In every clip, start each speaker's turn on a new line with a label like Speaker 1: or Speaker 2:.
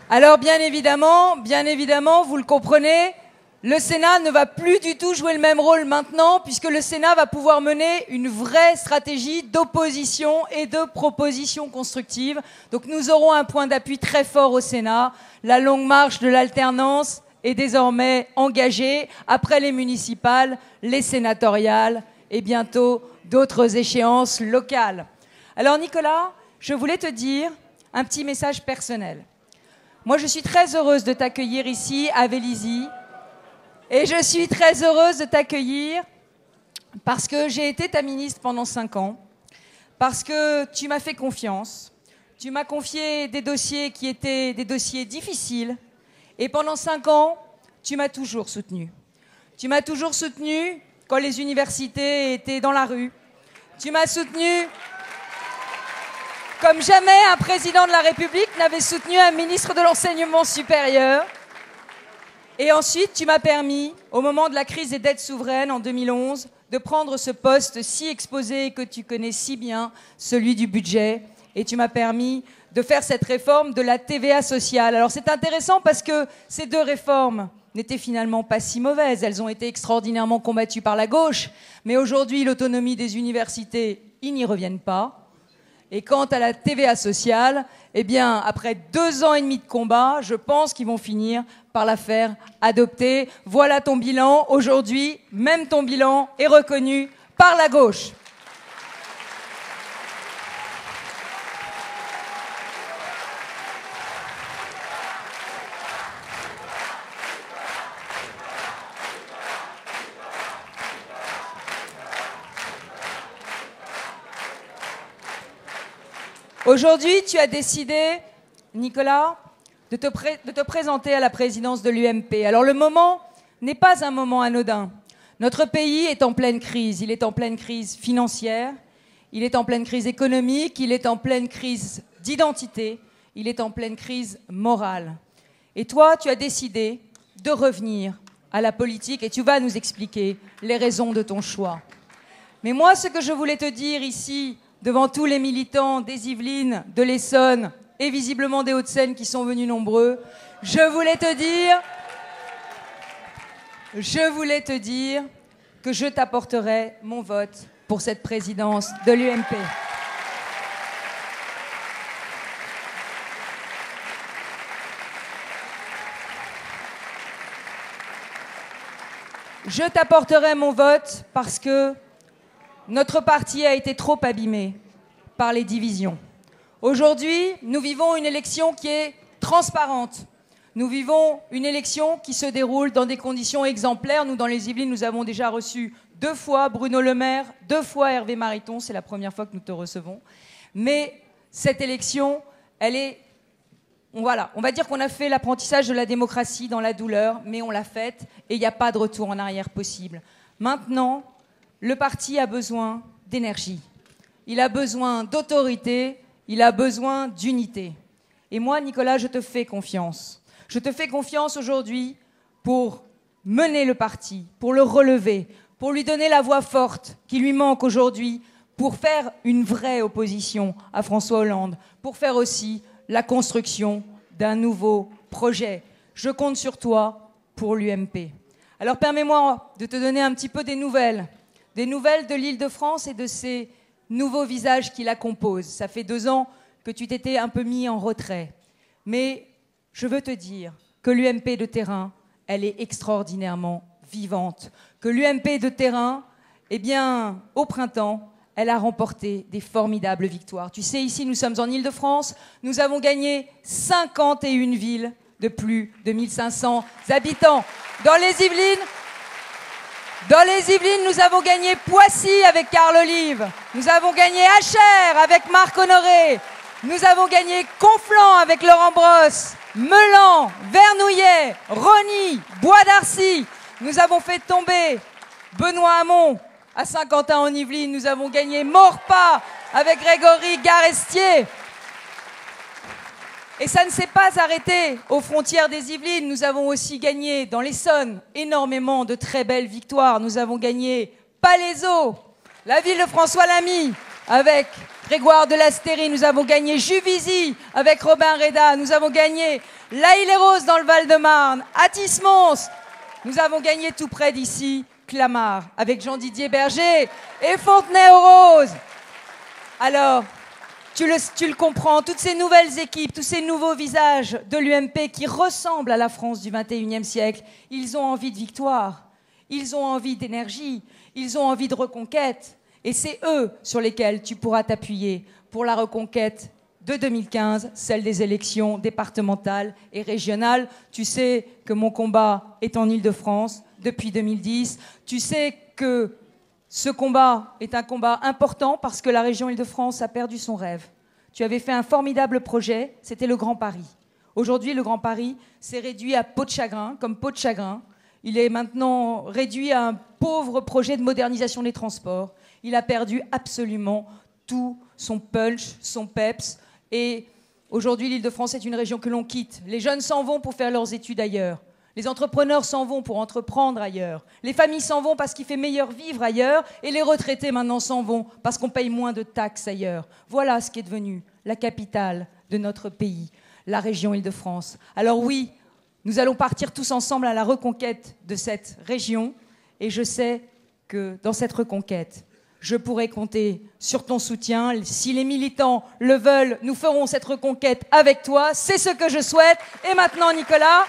Speaker 1: Alors bien évidemment, vous le comprenez, le Sénat ne va plus du tout jouer le même rôle maintenant, puisque le Sénat va pouvoir mener une vraie stratégie d'opposition et de proposition constructive. Donc nous aurons un point d'appui très fort au Sénat. La longue marche de l'alternance est désormais engagée, après les municipales, les sénatoriales et bientôt d'autres échéances locales. Alors Nicolas, je voulais te dire un petit message personnel. Moi, je suis très heureuse de t'accueillir ici à Vélizy. Et je suis très heureuse de t'accueillir parce que j'ai été ta ministre pendant 5 ans, parce que tu m'as fait confiance, tu m'as confié des dossiers qui étaient des dossiers difficiles, et pendant 5 ans, tu m'as toujours soutenue. Tu m'as toujours soutenue quand les universités étaient dans la rue. Tu m'as soutenue comme jamais un président de la République n'avait soutenu un ministre de l'enseignement supérieur. Et ensuite, tu m'as permis, au moment de la crise des dettes souveraines en 2011, de prendre ce poste si exposé que tu connais si bien, celui du budget. Et tu m'as permis de faire cette réforme de la TVA sociale. Alors c'est intéressant parce que ces 2 réformes n'étaient finalement pas si mauvaises. Elles ont été extraordinairement combattues par la gauche. Mais aujourd'hui, l'autonomie des universités, ils n'y reviennent pas. Et quant à la TVA sociale, eh bien, après 2 ans et demi de combat, je pense qu'ils vont finir par la faire adopter. Voilà ton bilan. Aujourd'hui, même ton bilan est reconnu par la gauche. Aujourd'hui, tu as décidé, Nicolas, de te présenter à la présidence de l'UMP. Alors le moment n'est pas un moment anodin. Notre pays est en pleine crise. Il est en pleine crise financière, il est en pleine crise économique, il est en pleine crise d'identité, il est en pleine crise morale. Et toi, tu as décidé de revenir à la politique et tu vas nous expliquer les raisons de ton choix. Mais moi, ce que je voulais te dire ici, devant tous les militants des Yvelines, de l'Essonne et visiblement des Hauts-de-Seine qui sont venus nombreux, je voulais te dire que je t'apporterai mon vote pour cette présidence de l'UMP. Je t'apporterai mon vote parce que notre parti a été trop abîmé par les divisions. Aujourd'hui, nous vivons une élection qui est transparente. Nous vivons une élection qui se déroule dans des conditions exemplaires. Nous, dans les Yvelines, nous avons déjà reçu 2 fois Bruno Le Maire, 2 fois Hervé Mariton. C'est la première fois que nous te recevons. Mais cette élection, elle est... Voilà, on va dire qu'on a fait l'apprentissage de la démocratie dans la douleur, mais on l'a faite et il n'y a pas de retour en arrière possible. Maintenant, le parti a besoin d'énergie, il a besoin d'autorité, il a besoin d'unité. Et moi, Nicolas, je te fais confiance. Je te fais confiance aujourd'hui pour mener le parti, pour le relever, pour lui donner la voix forte qui lui manque aujourd'hui, pour faire une vraie opposition à François Hollande, pour faire aussi la construction d'un nouveau projet. Je compte sur toi pour l'UMP. Alors permets-moi de te donner un petit peu des nouvelles de l'Île-de-France et de ces nouveaux visages qui la composent. Ça fait 2 ans que tu t'étais un peu mis en retrait. Mais je veux te dire que l'UMP de terrain, elle est extraordinairement vivante. Que l'UMP de terrain, eh bien, au printemps, elle a remporté des formidables victoires. Tu sais, ici, nous sommes en Île-de-France, nous avons gagné 51 villes de plus de 1500 habitants. Dans les Yvelines, nous avons gagné Poissy avec Carl Olive. Nous avons gagné Achères avec Marc Honoré. Nous avons gagné Conflans avec Laurent Brosse. Meulan, Vernouillet, Rosny, Bois d'Arcy. Nous avons fait tomber Benoît Hamon à Saint-Quentin-en-Yvelines. Nous avons gagné Maurepas avec Grégory Garestier. Et ça ne s'est pas arrêté aux frontières des Yvelines. Nous avons aussi gagné dans l'Essonne énormément de très belles victoires. Nous avons gagné Palaiseau, la ville de François Lamy, avec Grégoire de Lasteyrie, nous avons gagné Juvisy avec Robin Reda, nous avons gagné l'Aïle-et-Rose dans le Val-de-Marne, Athis-Mons, nous avons gagné tout près d'ici Clamart avec Jean-Didier Berger et Fontenay-aux-Roses. Alors, tu le comprends, toutes ces nouvelles équipes, tous ces nouveaux visages de l'UMP qui ressemblent à la France du XXIe siècle, ils ont envie de victoire, ils ont envie d'énergie, ils ont envie de reconquête. Et c'est eux sur lesquels tu pourras t'appuyer pour la reconquête de 2015, celle des élections départementales et régionales. Tu sais que mon combat est en Île-de-France depuis 2010. Tu sais que ce combat est un combat important parce que la région Île-de-France a perdu son rêve. Tu avais fait un formidable projet, c'était le Grand Paris. Aujourd'hui, le Grand Paris s'est réduit à peau de chagrin, comme peau de chagrin. Il est maintenant réduit à un pauvre projet de modernisation des transports. Il a perdu absolument tout son punch, son peps. Et aujourd'hui, l'Île-de-France est une région que l'on quitte. Les jeunes s'en vont pour faire leurs études ailleurs. Les entrepreneurs s'en vont pour entreprendre ailleurs. Les familles s'en vont parce qu'il fait meilleur vivre ailleurs. Et les retraités maintenant s'en vont parce qu'on paye moins de taxes ailleurs. Voilà ce qui est devenu la capitale de notre pays, la région Île-de-France. Alors oui, nous allons partir tous ensemble à la reconquête de cette région. Et je sais que dans cette reconquête, je pourrai compter sur ton soutien. Si les militants le veulent, nous ferons cette reconquête avec toi. C'est ce que je souhaite. Et maintenant, Nicolas.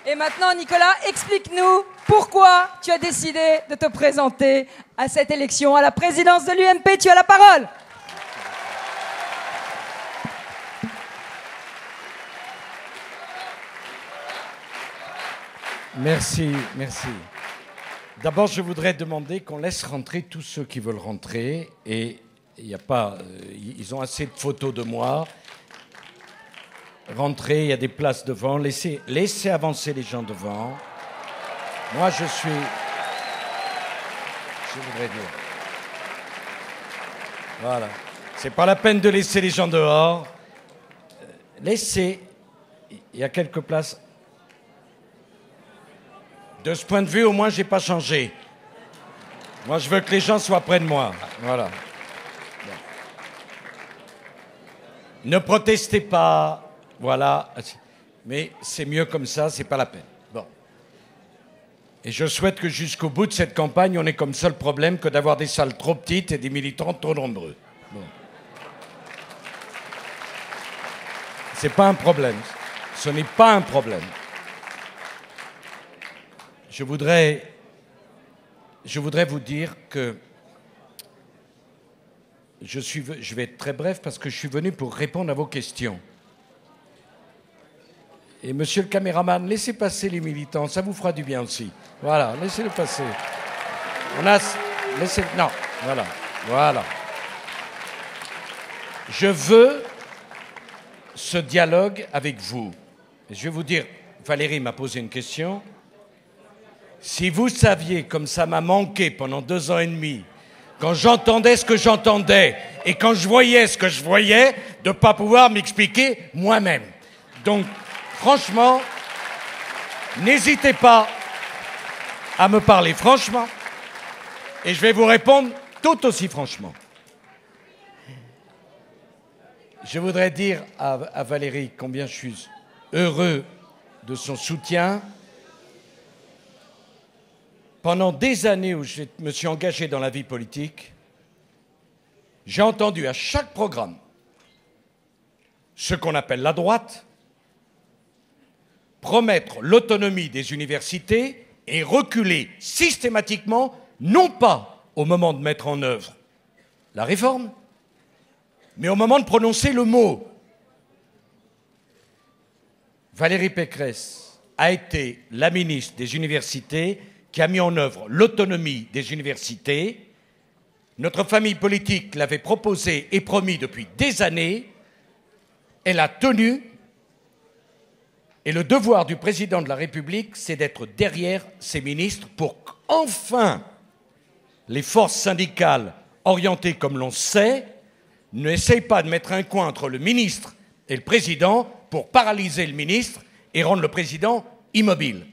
Speaker 1: Et maintenant, Nicolas, explique-nous pourquoi tu as décidé de te présenter à cette élection, à la présidence de l'UMP. Tu as la parole.
Speaker 2: Merci, merci. D'abord, je voudrais demander qu'on laisse rentrer tous ceux qui veulent rentrer. Et il n'y a pas... ils ont assez de photos de moi. Rentrez, il y a des places devant. Laissez avancer les gens devant. Moi, je voudrais dire. Voilà. C'est pas la peine de laisser les gens dehors. Laissez. Il y a quelques places. De ce point de vue, au moins, j'ai pas changé. Moi, je veux que les gens soient près de moi. Voilà. Bon. Ne protestez pas. Voilà. Mais c'est mieux comme ça, c'est pas la peine. Bon. Et je souhaite que jusqu'au bout de cette campagne, on ait comme seul problème que d'avoir des salles trop petites et des militants trop nombreux. Bon. C'est pas un problème. Ce n'est pas un problème. Je voudrais vous dire que je vais être très bref parce que je suis venu pour répondre à vos questions. Et monsieur le caméraman, laissez passer les militants, ça vous fera du bien aussi. Voilà, laissez-le passer. Non, voilà. Je veux ce dialogue avec vous. Et je vais vous dire, Valérie m'a posé une question. Si vous saviez comme ça m'a manqué pendant 2 ans et demi, quand j'entendais ce que j'entendais et quand je voyais ce que je voyais, de ne pas pouvoir m'expliquer moi-même. Donc, franchement, n'hésitez pas à me parler franchement et je vais vous répondre tout aussi franchement. Je voudrais dire à Valérie combien je suis heureux de son soutien. Pendant des années où je me suis engagé dans la vie politique, j'ai entendu à chaque programme ce qu'on appelle la droite promettre l'autonomie des universités et reculer systématiquement, non pas au moment de mettre en œuvre la réforme, mais au moment de prononcer le mot. Valérie Pécresse a été la ministre des universités qui a mis en œuvre l'autonomie des universités. Notre famille politique l'avait proposé et promis depuis des années. Elle a tenu. Et le devoir du président de la République, c'est d'être derrière ses ministres pour qu'enfin les forces syndicales orientées comme l'on sait n'essaye pas de mettre un coin entre le ministre et le président pour paralyser le ministre et rendre le président immobile.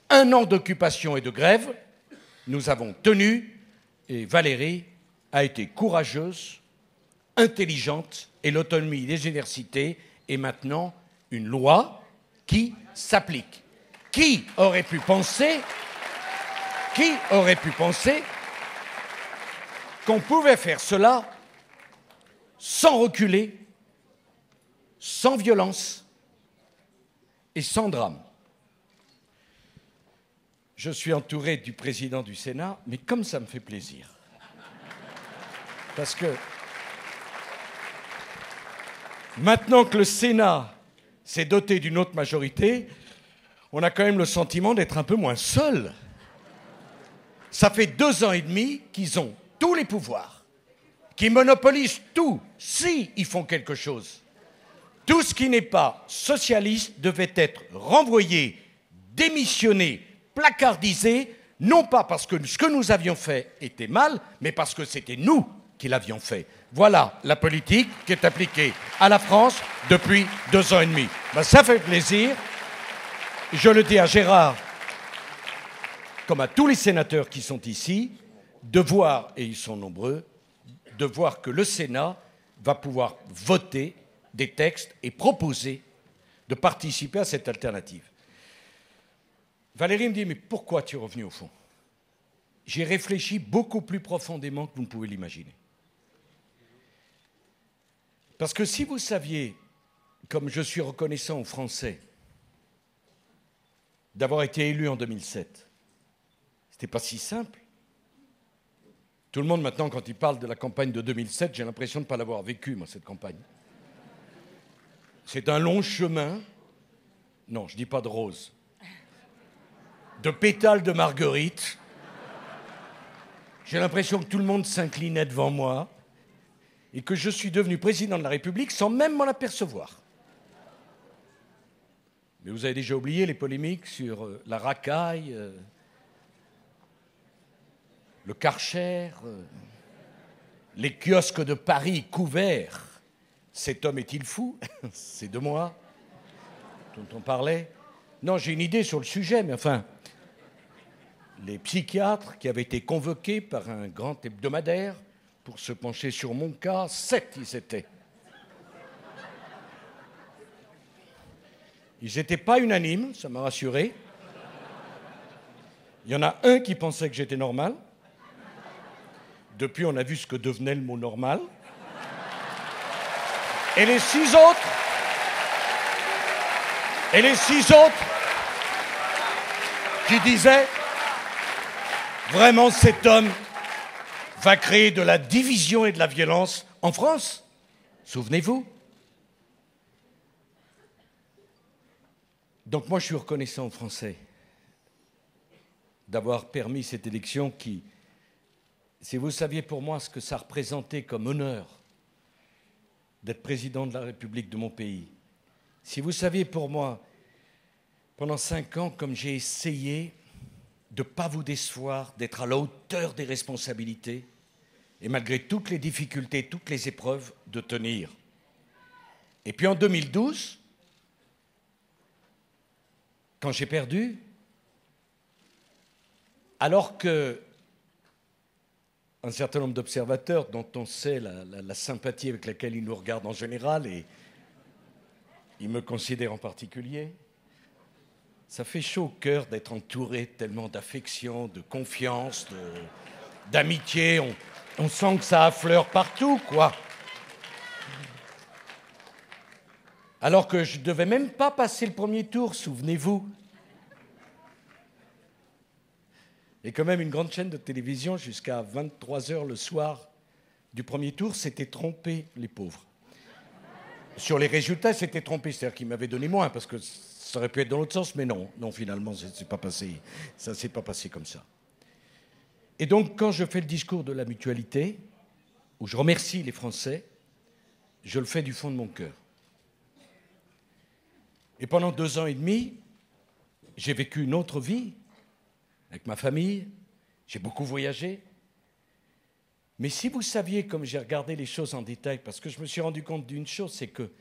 Speaker 2: 1 an d'occupation et de grève, nous avons tenu, et Valérie a été courageuse, intelligente, et l'autonomie des universités est maintenant une loi qui s'applique. Qui aurait pu penser qu'on pouvait faire cela sans reculer, sans violence et sans drame? Je suis entouré du président du Sénat, mais comme ça me fait plaisir. Parce que maintenant que le Sénat s'est doté d'une autre majorité, on a quand même le sentiment d'être un peu moins seul. Ça fait 2 ans et demi qu'ils ont tous les pouvoirs, qu'ils monopolisent tout, si ils font quelque chose. Tout ce qui n'est pas socialiste devait être renvoyé, démissionné, placardisé, non pas parce que ce que nous avions fait était mal, mais parce que c'était nous qui l'avions fait. Voilà la politique qui est appliquée à la France depuis 2 ans et demi. Ben, ça fait plaisir. Je le dis à Gérard, comme à tous les sénateurs qui sont ici, de voir, et ils sont nombreux, de voir que le Sénat va pouvoir voter des textes et proposer de participer à cette alternative. Valérie me dit, mais pourquoi tu es revenu au fond? J'ai réfléchi beaucoup plus profondément que vous ne pouvez l'imaginer. Parce que si vous saviez, comme je suis reconnaissant aux Français, d'avoir été élu en 2007, c'était pas si simple. Tout le monde maintenant, quand il parle de la campagne de 2007, j'ai l'impression de ne pas l'avoir vécue, moi, cette campagne. C'est un long chemin, non, je ne dis pas de rose, de pétales de marguerite. J'ai l'impression que tout le monde s'inclinait devant moi et que je suis devenu président de la République sans même m'en apercevoir. Mais vous avez déjà oublié les polémiques sur la racaille, le Karcher, les kiosques de Paris couverts. Cet homme est-il fou? C'est de moi dont on parlait. Non, j'ai une idée sur le sujet, mais enfin, les psychiatres qui avaient été convoqués par un grand hebdomadaire pour se pencher sur mon cas, 7 ils étaient. Ils n'étaient pas unanimes, ça m'a rassuré. Il y en a un qui pensait que j'étais normal. Depuis, on a vu ce que devenait le mot normal. Et les 6 autres, qui disaient, vraiment cet homme va créer de la division et de la violence en France. Souvenez-vous. Donc moi, je suis reconnaissant aux Français d'avoir permis cette élection qui, si vous saviez pour moi ce que ça représentait comme honneur d'être président de la République de mon pays, si vous saviez pour moi, pendant 5 ans, comme j'ai essayé de ne pas vous décevoir, d'être à la hauteur des responsabilités, et malgré toutes les difficultés, toutes les épreuves, de tenir. Et puis en 2012, quand j'ai perdu, alors que un certain nombre d'observateurs, dont on sait la sympathie avec laquelle ils nous regardent en général, et ils me considèrent en particulier, ça fait chaud au cœur d'être entouré tellement d'affection, de confiance, d'amitié. On sent que ça affleure partout, quoi. Alors que je ne devais même pas passer le premier tour, souvenez-vous. Et quand même, une grande chaîne de télévision, jusqu'à 23h le soir du premier tour, s'était trompé, les pauvres. Sur les résultats, s'était trompé. C'est-à-dire qu'ils m'avaient donné moins, parce que ça aurait pu être dans l'autre sens, mais non. Non, finalement, ça ne s'est pas passé comme ça. Et donc, quand je fais le discours de la mutualité, où je remercie les Français, je le fais du fond de mon cœur. Et pendant 2 ans et demi, j'ai vécu une autre vie avec ma famille. J'ai beaucoup voyagé. Mais si vous saviez comme j'ai regardé les choses en détail, parce que je me suis rendu compte d'une chose, c'est que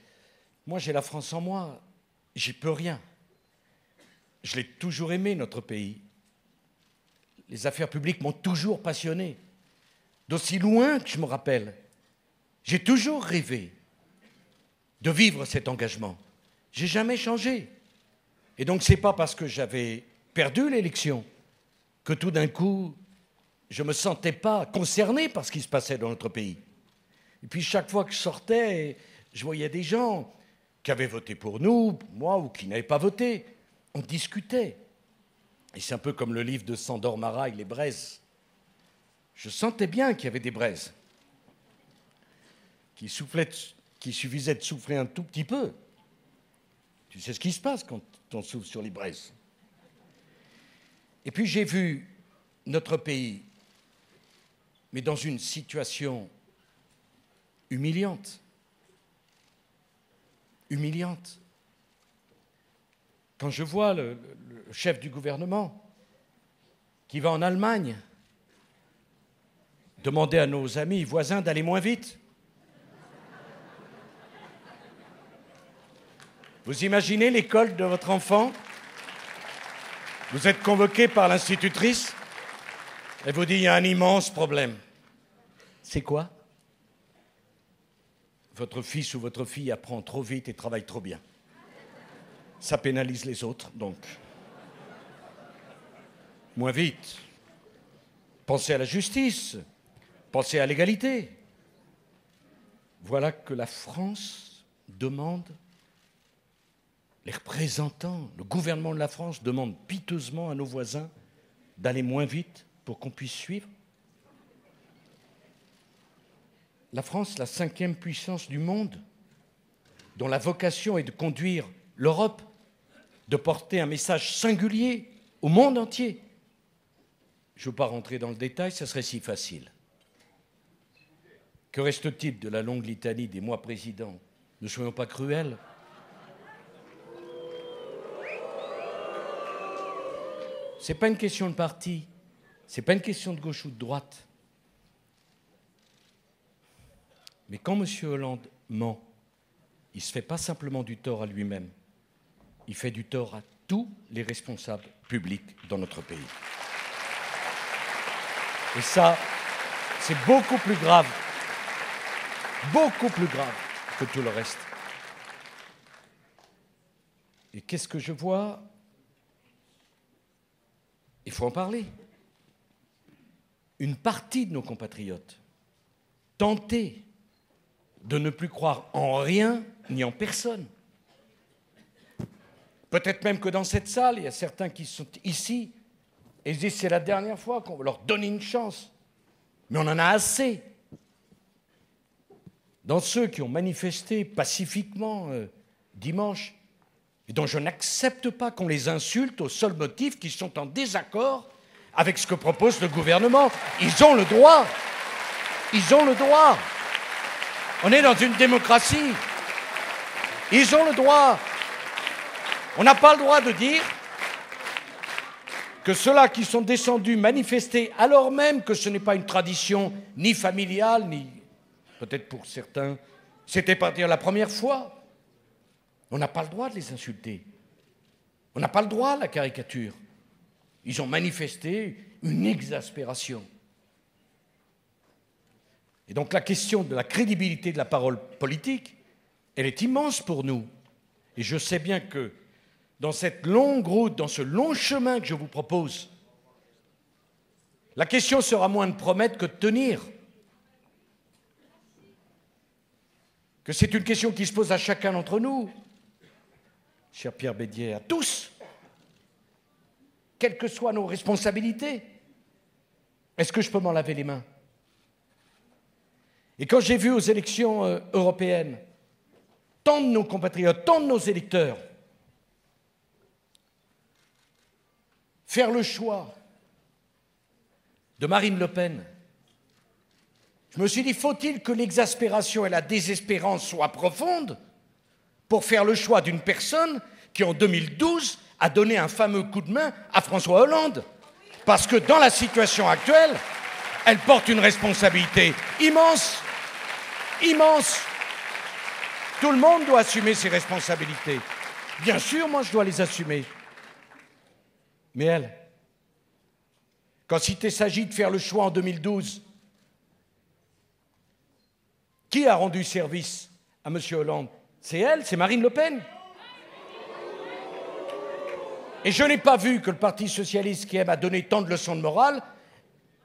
Speaker 2: moi j'ai la France en moi, j'y peux rien. Je l'ai toujours aimé, notre pays. Les affaires publiques m'ont toujours passionné. D'aussi loin que je me rappelle, j'ai toujours rêvé de vivre cet engagement. J'ai jamais changé. Et donc c'est pas parce que j'avais perdu l'élection que tout d'un coup, je ne me sentais pas concerné par ce qui se passait dans notre pays. Et puis chaque fois que je sortais, je voyais des gens qui avaient voté pour nous, moi, ou qui n'avaient pas voté. On discutait. Et c'est un peu comme le livre de Sandor Maraille, Les braises. Je sentais bien qu'il y avait des braises qui suffisait de souffler un tout petit peu. Tu sais ce qui se passe quand on souffle sur les braises. Et puis j'ai vu notre pays, mais dans une situation humiliante. Humiliante. Quand je vois le chef du gouvernement qui va en Allemagne demander à nos amis voisins d'aller moins vite. Vous imaginez l'école de votre enfant? Vous êtes convoqué par l'institutrice, elle vous dit il y a un immense problème. C'est quoi? Votre fils ou votre fille apprend trop vite et travaille trop bien. Ça pénalise les autres, donc. Moins vite. Pensez à la justice, pensez à l'égalité. Voilà que la France demande, les représentants, le gouvernement de la France demande piteusement à nos voisins d'aller moins vite pour qu'on puisse suivre. La France, la 5e puissance du monde, dont la vocation est de conduire l'Europe, de porter un message singulier au monde entier. Je ne veux pas rentrer dans le détail, ça serait si facile. Que reste-t-il de la longue litanie des mois présidents? Ne soyons pas cruels. Ce n'est pas une question de parti, ce n'est pas une question de gauche ou de droite. Mais quand M. Hollande ment, il ne se fait pas simplement du tort à lui-même, il fait du tort à tous les responsables publics dans notre pays. Et ça, c'est beaucoup plus grave que tout le reste. Et qu'est-ce que je vois? Il faut en parler. Une partie de nos compatriotes tenter de ne plus croire en rien ni en personne. Peut-être même que dans cette salle, il y a certains qui sont ici et se disent c'est la dernière fois qu'on va leur donner une chance. Mais on en a assez. Dans ceux qui ont manifesté pacifiquement dimanche, et dont je n'accepte pas qu'on les insulte au seul motif qu'ils sont en désaccord avec ce que propose le gouvernement. Ils ont le droit. Ils ont le droit. On est dans une démocratie. Ils ont le droit. On n'a pas le droit de dire que ceux-là qui sont descendus manifester, alors même que ce n'est pas une tradition ni familiale, ni peut-être pour certains, c'était pas dire la première fois. On n'a pas le droit de les insulter. On n'a pas le droit à la caricature. Ils ont manifesté une exaspération. Et donc la question de la crédibilité de la parole politique, elle est immense pour nous. Et je sais bien que dans cette longue route, dans ce long chemin que je vous propose, la question sera moins de promettre que de tenir. Que c'est une question qui se pose à chacun d'entre nous. Cher Pierre Bédier, à tous, quelles que soient nos responsabilités, est-ce que je peux m'en laver les mains? Et quand j'ai vu aux élections européennes, tant de nos compatriotes, tant de nos électeurs faire le choix de Marine Le Pen, je me suis dit, faut-il que l'exaspération et la désespérance soient profondes pour faire le choix d'une personne qui, en 2012, a donné un fameux coup de main à François Hollande? Parce que dans la situation actuelle, elle porte une responsabilité immense, immense. Tout le monde doit assumer ses responsabilités. Bien sûr, moi, je dois les assumer. Mais elle, quand il s'agit de faire le choix en 2012, qui a rendu service à M. Hollande? C'est elle, c'est Marine Le Pen. Et je n'ai pas vu que le Parti socialiste, qui aime à donner tant de leçons de morale,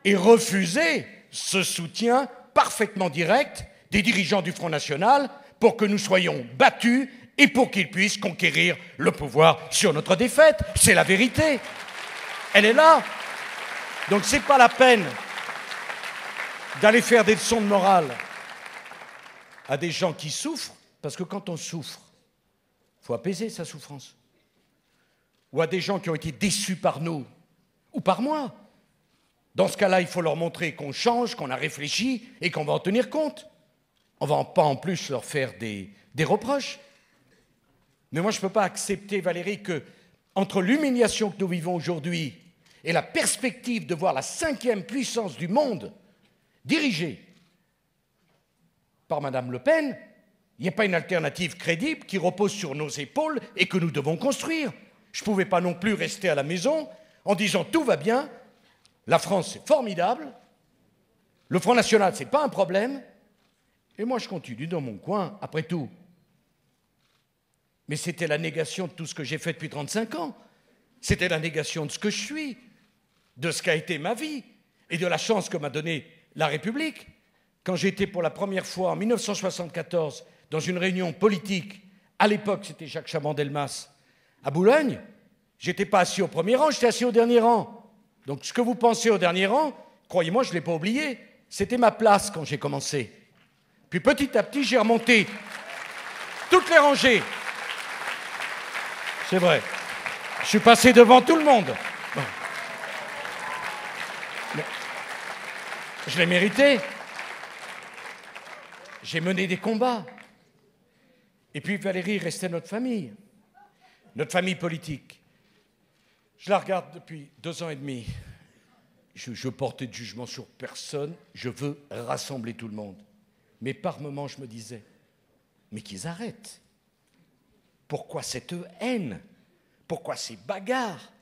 Speaker 2: ait refusé ce soutien parfaitement direct des dirigeants du Front National pour que nous soyons battus et pour qu'ils puissent conquérir le pouvoir sur notre défaite. C'est la vérité. Elle est là. Donc c'est pas la peine d'aller faire des leçons de morale à des gens qui souffrent, parce que quand on souffre, il faut apaiser sa souffrance. Ou à des gens qui ont été déçus par nous, ou par moi. Dans ce cas-là, il faut leur montrer qu'on change, qu'on a réfléchi et qu'on va en tenir compte. On ne va pas en plus leur faire des reproches. Mais moi, je ne peux pas accepter, Valérie, que entre l'humiliation que nous vivons aujourd'hui et la perspective de voir la 5e puissance du monde dirigée par Mme Le Pen, il n'y a pas une alternative crédible qui repose sur nos épaules et que nous devons construire. Je ne pouvais pas non plus rester à la maison en disant tout va bien, la France c'est formidable, le Front National c'est pas un problème, et moi je continue dans mon coin, après tout. Mais c'était la négation de tout ce que j'ai fait depuis 35 ans, c'était la négation de ce que je suis, de ce qu'a été ma vie, et de la chance que m'a donnée la République. Quand j'étais pour la première fois en 1974 dans une réunion politique, à l'époque c'était Jacques Chaban-Delmas, à Boulogne, j'étais pas assis au premier rang, j'étais assis au dernier rang. Donc ce que vous pensez au dernier rang, croyez-moi, je ne l'ai pas oublié. C'était ma place quand j'ai commencé. Puis petit à petit, j'ai remonté toutes les rangées. C'est vrai. Je suis passé devant tout le monde. Bon. Mais je l'ai mérité. J'ai mené des combats. Et puis Valérie restait notre famille politique. Je la regarde depuis 2 ans et demi. Je portais de jugement sur personne. Je veux rassembler tout le monde. Mais par moments, je me disais, mais qu'ils arrêtent. Pourquoi cette haine? Pourquoi ces bagarres?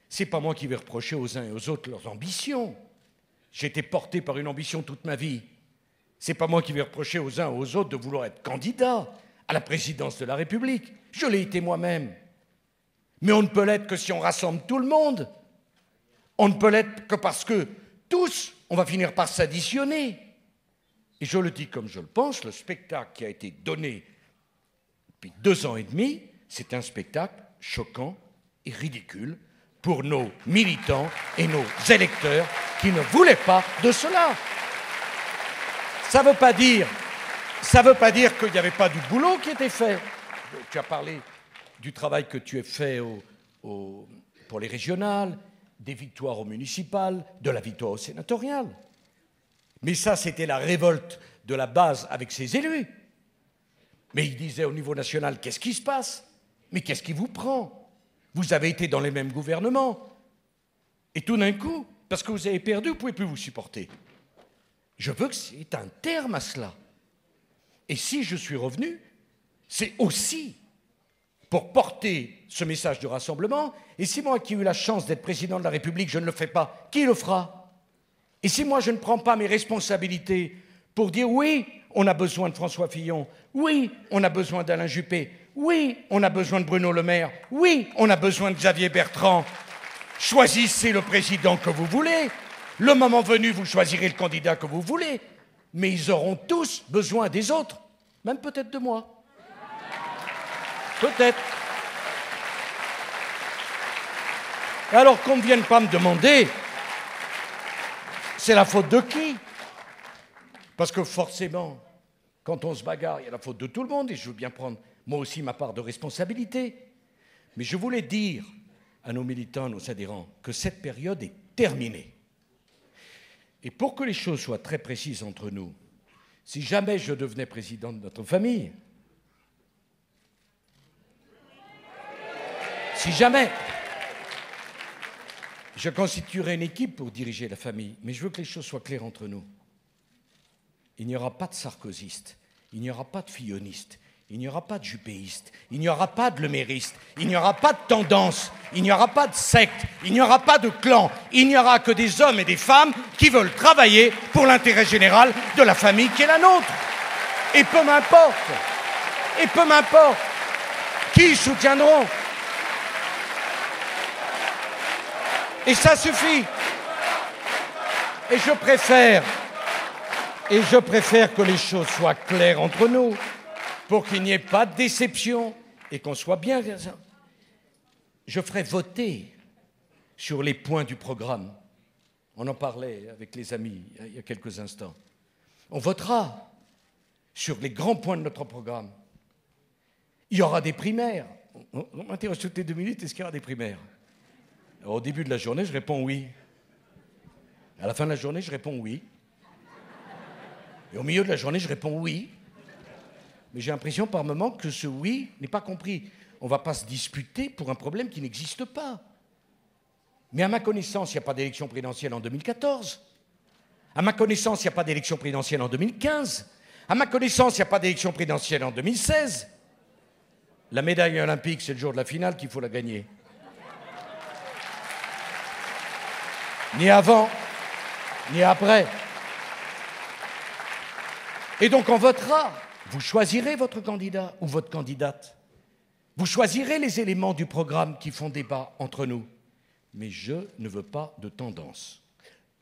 Speaker 2: C'est pas moi qui vais reprocher aux uns et aux autres leurs ambitions. J'ai été porté par une ambition toute ma vie. C'est pas moi qui vais reprocher aux uns et aux autres de vouloir être candidat à la présidence de la République. Je l'ai été moi-même. Mais on ne peut l'être que si on rassemble tout le monde. On ne peut l'être que parce que tous, on va finir par s'additionner. Et je le dis comme je le pense, le spectacle qui a été donné depuis 2 ans et demi, c'est un spectacle choquant et ridicule pour nos militants et nos électeurs qui ne voulaient pas de cela. Ça ne veut pas dire qu'il n'y avait pas du boulot qui était fait. Tu as parlé du travail que tu as fait pour les régionales, des victoires aux municipales, de la victoire aux sénatoriales. Mais ça, c'était la révolte de la base avec ses élus. Mais ils disaient au niveau national, qu'est-ce qui se passe? Mais qu'est-ce qui vous prend? Vous avez été dans les mêmes gouvernements. Et tout d'un coup, parce que vous avez perdu, vous ne pouvez plus vous supporter. Je veux que c'est un terme à cela. Et si je suis revenu, c'est aussi pour porter ce message de rassemblement. Et si moi qui ai eu la chance d'être président de la République, je ne le fais pas, qui le fera? Et si moi je ne prends pas mes responsabilités pour dire oui, on a besoin de François Fillon, oui, on a besoin d'Alain Juppé, oui, on a besoin de Bruno Le Maire, oui, on a besoin de Xavier Bertrand, choisissez le président que vous voulez. Le moment venu, vous choisirez le candidat que vous voulez. Mais ils auront tous besoin des autres, même peut-être de moi. Peut-être. Alors qu'on ne vienne pas me demander, c'est la faute de qui? Parce que forcément, quand on se bagarre, il y a la faute de tout le monde, et je veux bien prendre moi aussi ma part de responsabilité. Mais je voulais dire à nos militants, à nos adhérents, que cette période est terminée. Et pour que les choses soient très précises entre nous, si jamais je devenais président de notre famille, si jamais, Je constituerai une équipe pour diriger la famille, mais je veux que les choses soient claires entre nous. Il n'y aura pas de sarkozystes, il n'y aura pas de fillonistes, il n'y aura pas de juppéistes, il n'y aura pas de leméristes, il n'y aura pas de tendance, il n'y aura pas de secte, il n'y aura pas de clan, il n'y aura que des hommes et des femmes qui veulent travailler pour l'intérêt général de la famille qui est la nôtre. Et peu m'importe qui soutiendront. Et ça suffit. Et je préfère que les choses soient claires entre nous pour qu'il n'y ait pas de déception et qu'on soit bien. Je ferai voter sur les points du programme. On en parlait avec les amis il y a quelques instants. On votera sur les grands points de notre programme. Il y aura des primaires. On m'interroge toutes les 2 minutes, est-ce qu'il y aura des primaires? Alors, au début de la journée, je réponds oui. À la fin de la journée, je réponds oui. Et au milieu de la journée, je réponds oui. Mais j'ai l'impression par moment que ce oui n'est pas compris. On ne va pas se disputer pour un problème qui n'existe pas. Mais à ma connaissance, il n'y a pas d'élection présidentielle en 2014. À ma connaissance, il n'y a pas d'élection présidentielle en 2015. À ma connaissance, il n'y a pas d'élection présidentielle en 2016. La médaille olympique, c'est le jour de la finale qu'il faut la gagner. Ni avant, ni après. Et donc on votera. Vous choisirez votre candidat ou votre candidate. Vous choisirez les éléments du programme qui font débat entre nous. Mais je ne veux pas de tendance.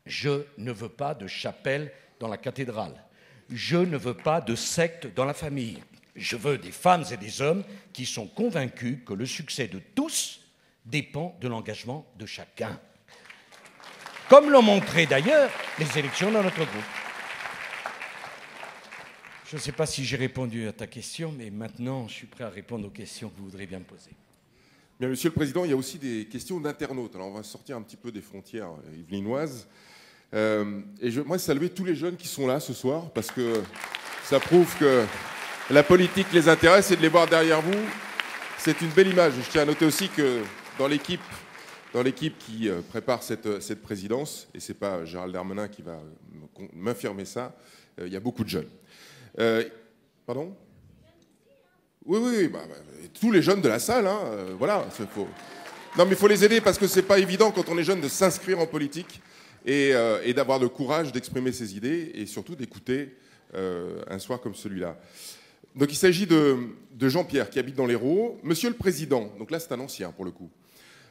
Speaker 2: Je ne veux pas de chapelle dans la cathédrale. Je ne veux pas de secte dans la famille. Je veux des femmes et des hommes qui sont convaincus que le succès de tous dépend de l'engagement de chacun. Comme l'ont montré d'ailleurs les élections dans notre groupe. Je ne sais pas si j'ai répondu à ta question, mais maintenant, je suis prêt à répondre aux questions que vous voudrez bien me poser.
Speaker 3: Bien, Monsieur le Président, il y a aussi des questions d'internautes. Alors, on va sortir un petit peu des frontières yvelinoises. Et je voudrais saluer tous les jeunes qui sont là ce soir, parce que ça prouve que la politique les intéresse, et de les voir derrière vous, c'est une belle image. Je tiens à noter aussi que dans l'équipe qui prépare cette présidence, et ce n'est pas Gérald Darmanin qui va m'infirmer ça, il y a beaucoup de jeunes. Pardon ? Oui, tous les jeunes de la salle, hein, voilà. Non, mais il faut les aider parce que c'est pas évident quand on est jeune de s'inscrire en politique et d'avoir le courage d'exprimer ses idées et surtout d'écouter un soir comme celui-là. Donc il s'agit de Jean-Pierre qui habite dans l'Hérault. Monsieur le Président, donc là c'est un ancien pour le coup.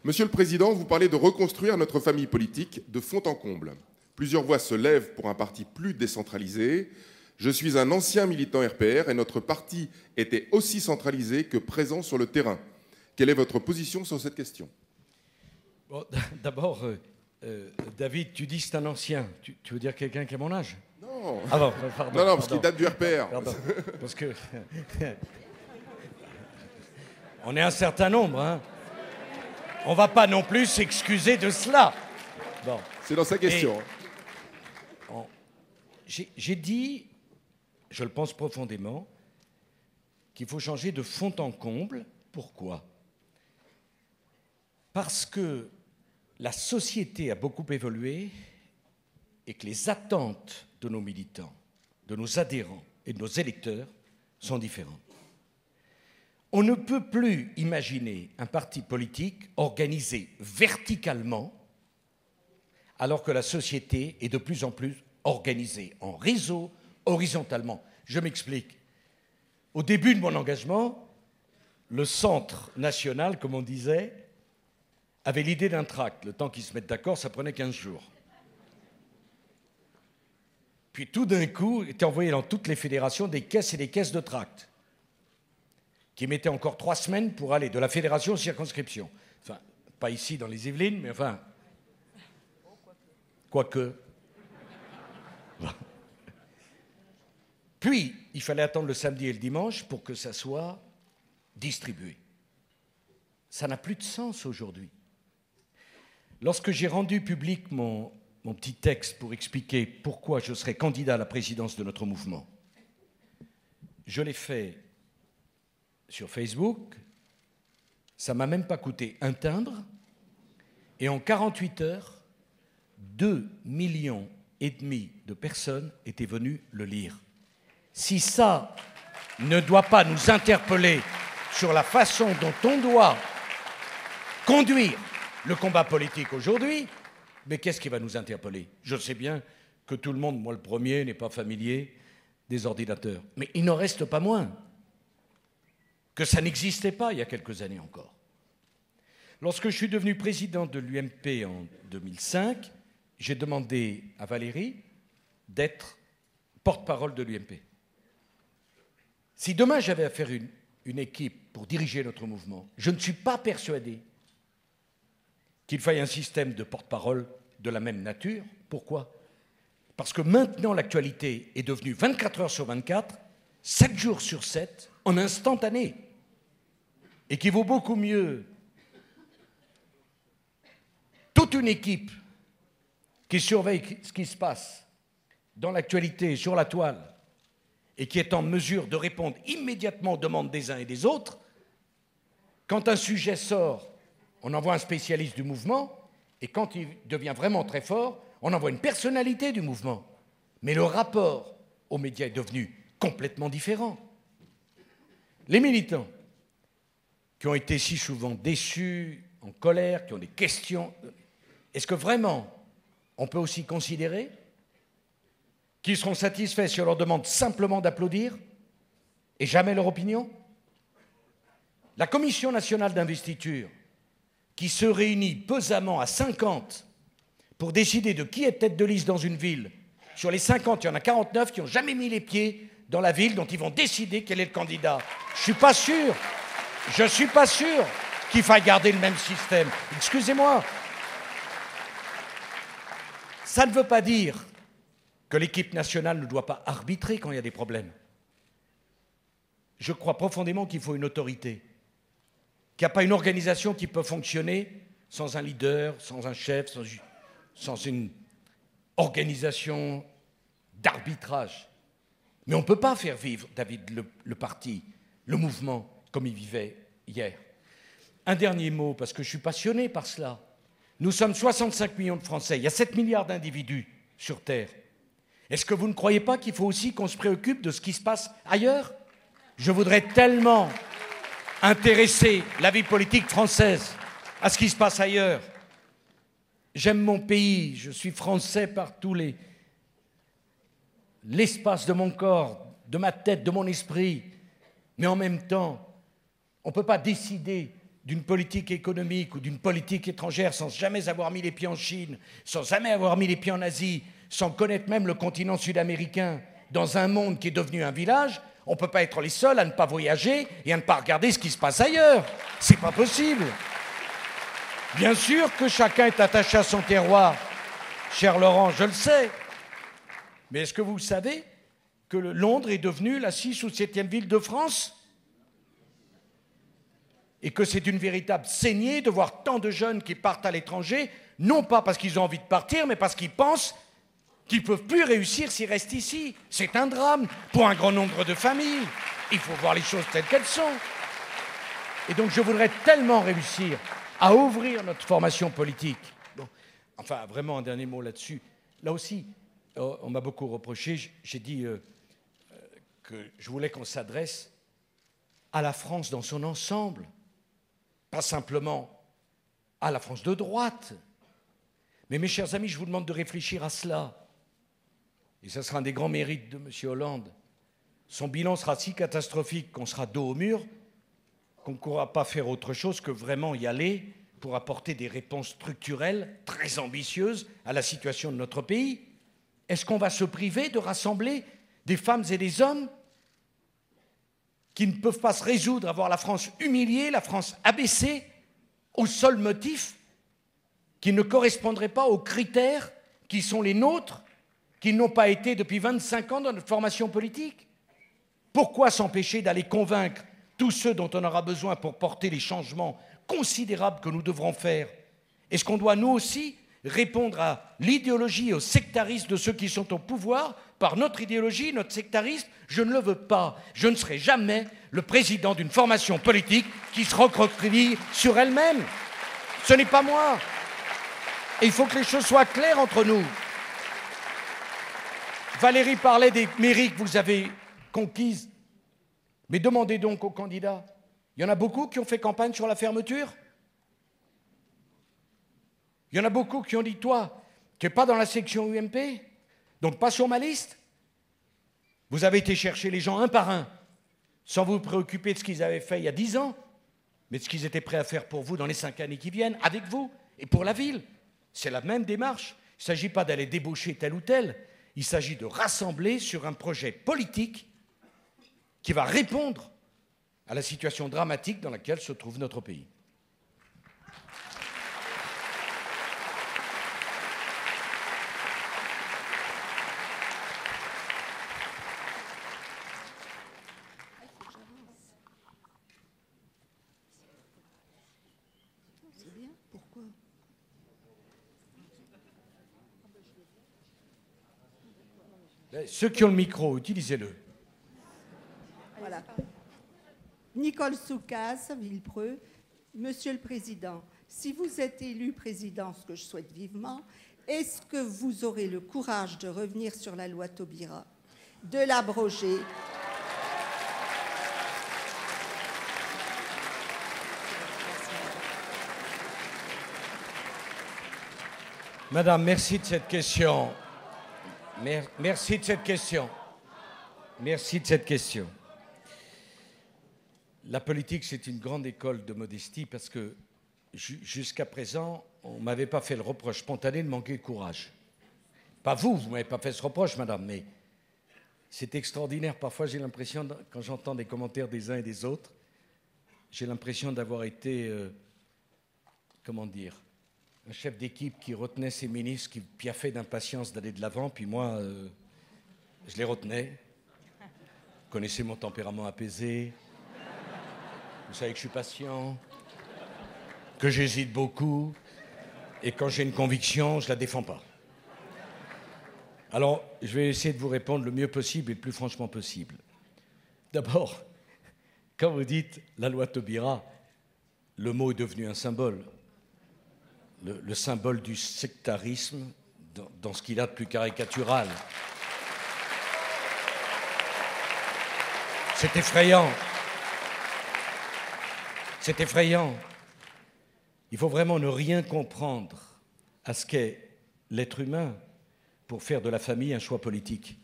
Speaker 3: Monsieur le Président, vous parlez de reconstruire notre famille politique de fond en comble. Plusieurs voix se lèvent pour un parti plus décentralisé. Je suis un ancien militant RPR et notre parti était aussi centralisé que présent sur le terrain. Quelle est votre position sur cette question?
Speaker 2: Bon, d'abord, David, tu dis que c'est un ancien. Tu veux dire quelqu'un qui a mon âge?
Speaker 3: Non.
Speaker 2: Ah bon, pardon.
Speaker 3: Non, parce qu'il date du RPR.
Speaker 2: Pardon, parce que... On est un certain nombre, hein. On ne va pas non plus s'excuser de cela. Bon.
Speaker 3: C'est dans sa question.
Speaker 2: J'ai dit, je le pense profondément, qu'il faut changer de fond en comble. Pourquoi? Parce que la société a beaucoup évolué et que les attentes de nos militants, de nos adhérents et de nos électeurs sont différentes. On ne peut plus imaginer un parti politique organisé verticalement alors que la société est de plus en plus organisée en réseau, horizontalement. Je m'explique. Au début de mon engagement, le Centre national, comme on disait, avait l'idée d'un tract. Le temps qu'ils se mettent d'accord, ça prenait 15 jours. Puis tout d'un coup, étaient envoyés dans toutes les fédérations des caisses et des caisses de tracts, qui mettaient encore 3 semaines pour aller de la fédération aux circonscriptions. Enfin, pas ici dans les Yvelines, mais enfin... Quoique... Puis, il fallait attendre le samedi et le dimanche pour que ça soit distribué. Ça n'a plus de sens aujourd'hui. Lorsque j'ai rendu public mon petit texte pour expliquer pourquoi je serais candidat à la présidence de notre mouvement, je l'ai fait sur Facebook. Ça ne m'a même pas coûté un timbre Et en 48 heures, 2,5 millions de personnes étaient venues le lire. Si ça ne doit pas nous interpeller sur la façon dont on doit conduire le combat politique aujourd'hui, mais qu'est-ce qui va nous interpeller? Je sais bien que tout le monde, moi le premier, n'est pas familier des ordinateurs. Mais il n'en reste pas moins que ça n'existait pas il y a quelques années encore. Lorsque je suis devenu président de l'UMP en 2005, j'ai demandé à Valérie d'être porte-parole de l'UMP. Si demain j'avais à faire une équipe pour diriger notre mouvement, je ne suis pas persuadé qu'il faille un système de porte-parole de la même nature. Pourquoi? Parce que maintenant l'actualité est devenue 24 heures sur 24, 7 jours sur 7, en instantané. Et qu'il vaut beaucoup mieux toute une équipe qui surveille ce qui se passe dans l'actualité, sur la toile, et qui est en mesure de répondre immédiatement aux demandes des uns et des autres. Quand un sujet sort, on envoie un spécialiste du mouvement, et quand il devient vraiment très fort, on envoie une personnalité du mouvement. Mais le rapport aux médias est devenu complètement différent. Les militants qui ont été si souvent déçus, en colère, qui ont des questions, est-ce que vraiment on peut aussi considérer qu'ils seront satisfaits si on leur demande simplement d'applaudir et jamais leur opinion? La Commission nationale d'investiture, qui se réunit pesamment à 50 pour décider de qui est tête de liste dans une ville, sur les 50, il y en a 49 qui n'ont jamais mis les pieds dans la ville dont ils vont décider quel est le candidat. Je ne suis pas sûr qu'il faille garder le même système. Excusez-moi. Ça ne veut pas dire que l'équipe nationale ne doit pas arbitrer quand il y a des problèmes. Je crois profondément qu'il faut une autorité, qu'il n'y a pas une organisation qui peut fonctionner sans un leader, sans un chef, sans une organisation d'arbitrage. Mais on ne peut pas faire vivre, David, le parti, le mouvement, comme il vivait hier. Un dernier mot, parce que je suis passionné par cela. Nous sommes 65 millions de Français, il y a 7 milliards d'individus sur Terre. Est-ce que vous ne croyez pas qu'il faut aussi qu'on se préoccupe de ce qui se passe ailleurs? Je voudrais tellement intéresser la vie politique française à ce qui se passe ailleurs. J'aime mon pays, je suis français par tous l'espace de mon corps, de ma tête, de mon esprit. Mais en même temps, on ne peut pas décider d'une politique économique ou d'une politique étrangère sans jamais avoir mis les pieds en Chine, sans jamais avoir mis les pieds en Asie, sans connaître même le continent sud-américain, dans un monde qui est devenu un village. On ne peut pas être les seuls à ne pas voyager et à ne pas regarder ce qui se passe ailleurs. C'est pas possible. Bien sûr que chacun est attaché à son terroir, cher Laurent, je le sais. Mais est-ce que vous savez que Londres est devenue la 6e ou 7e ville de France? Et que c'est une véritable saignée de voir tant de jeunes qui partent à l'étranger, non pas parce qu'ils ont envie de partir, mais parce qu'ils pensent qu'ils ne peuvent plus réussir s'ils restent ici. C'est un drame pour un grand nombre de familles. Il faut voir les choses telles qu'elles sont. Et donc je voudrais tellement réussir à ouvrir notre formation politique. Bon. Enfin, vraiment un dernier mot là-dessus. Là aussi, on m'a beaucoup reproché, j'ai dit que je voulais qu'on s'adresse à la France dans son ensemble, pas simplement à la France de droite. Mais mes chers amis, je vous demande de réfléchir à cela. Et ça sera un des grands mérites de M. Hollande. Son bilan sera si catastrophique qu'on sera dos au mur, qu'on ne pourra pas faire autre chose que vraiment y aller pour apporter des réponses structurelles très ambitieuses à la situation de notre pays. Est-ce qu'on va se priver de rassembler des femmes et des hommes qui ne peuvent pas se résoudre à voir la France humiliée, la France abaissée, au seul motif qui ne correspondrait pas aux critères qui sont les nôtres, qui n'ont pas été depuis 25 ans dans notre formation politique? Pourquoi s'empêcher d'aller convaincre tous ceux dont on aura besoin pour porter les changements considérables que nous devrons faire? Est-ce qu'on doit, nous aussi, répondre à l'idéologie et au sectarisme de ceux qui sont au pouvoir par notre idéologie, notre sectarisme? Je ne le veux pas. Je ne serai jamais le président d'une formation politique qui se recroqueville sur elle-même. Ce n'est pas moi. Et il faut que les choses soient claires entre nous. Valérie parlait des mairies que vous avez conquises. Mais demandez donc aux candidats. Il y en a beaucoup qui ont fait campagne sur la fermeture. Il y en a beaucoup qui ont dit, toi, tu n'es pas dans la section UMP, donc pas sur ma liste. Vous avez été chercher les gens un par un, sans vous préoccuper de ce qu'ils avaient fait il y a 10 ans, mais de ce qu'ils étaient prêts à faire pour vous dans les 5 années qui viennent, avec vous, et pour la ville. C'est la même démarche. Il ne s'agit pas d'aller débaucher tel ou tel. Il s'agit de rassembler sur un projet politique qui va répondre à la situation dramatique dans laquelle se trouve notre pays. Ceux qui ont le micro, utilisez-le.
Speaker 4: Voilà. Nicole Soucas, Villepreux. Monsieur le Président, si vous êtes élu président, ce que je souhaite vivement, est-ce que vous aurez le courage de revenir sur la loi Taubira, de l'abroger?
Speaker 2: Madame, merci de cette question. Merci de cette question. Merci de cette question. La politique, c'est une grande école de modestie parce que jusqu'à présent, on ne m'avait pas fait le reproche spontané de manquer de courage. Pas vous, vous ne m'avez pas fait ce reproche, madame, mais c'est extraordinaire. Parfois, j'ai l'impression, quand j'entends des commentaires des uns et des autres, j'ai l'impression d'avoir été, comment dire, un chef d'équipe qui retenait ses ministres, qui piaffait d'impatience d'aller de l'avant, puis moi, je les retenais. Vous connaissez mon tempérament apaisé. Vous savez que je suis patient, que j'hésite beaucoup, et quand j'ai une conviction, je ne la défends pas. Alors, je vais essayer de vous répondre le mieux possible et le plus franchement possible. D'abord, quand vous dites la loi Taubira, le mot est devenu un symbole. Le symbole du sectarisme dans ce qu'il a de plus caricatural. C'est effrayant. C'est effrayant. Il faut vraiment ne rien comprendre à ce qu'est l'être humain pour faire de la famille un choix politique.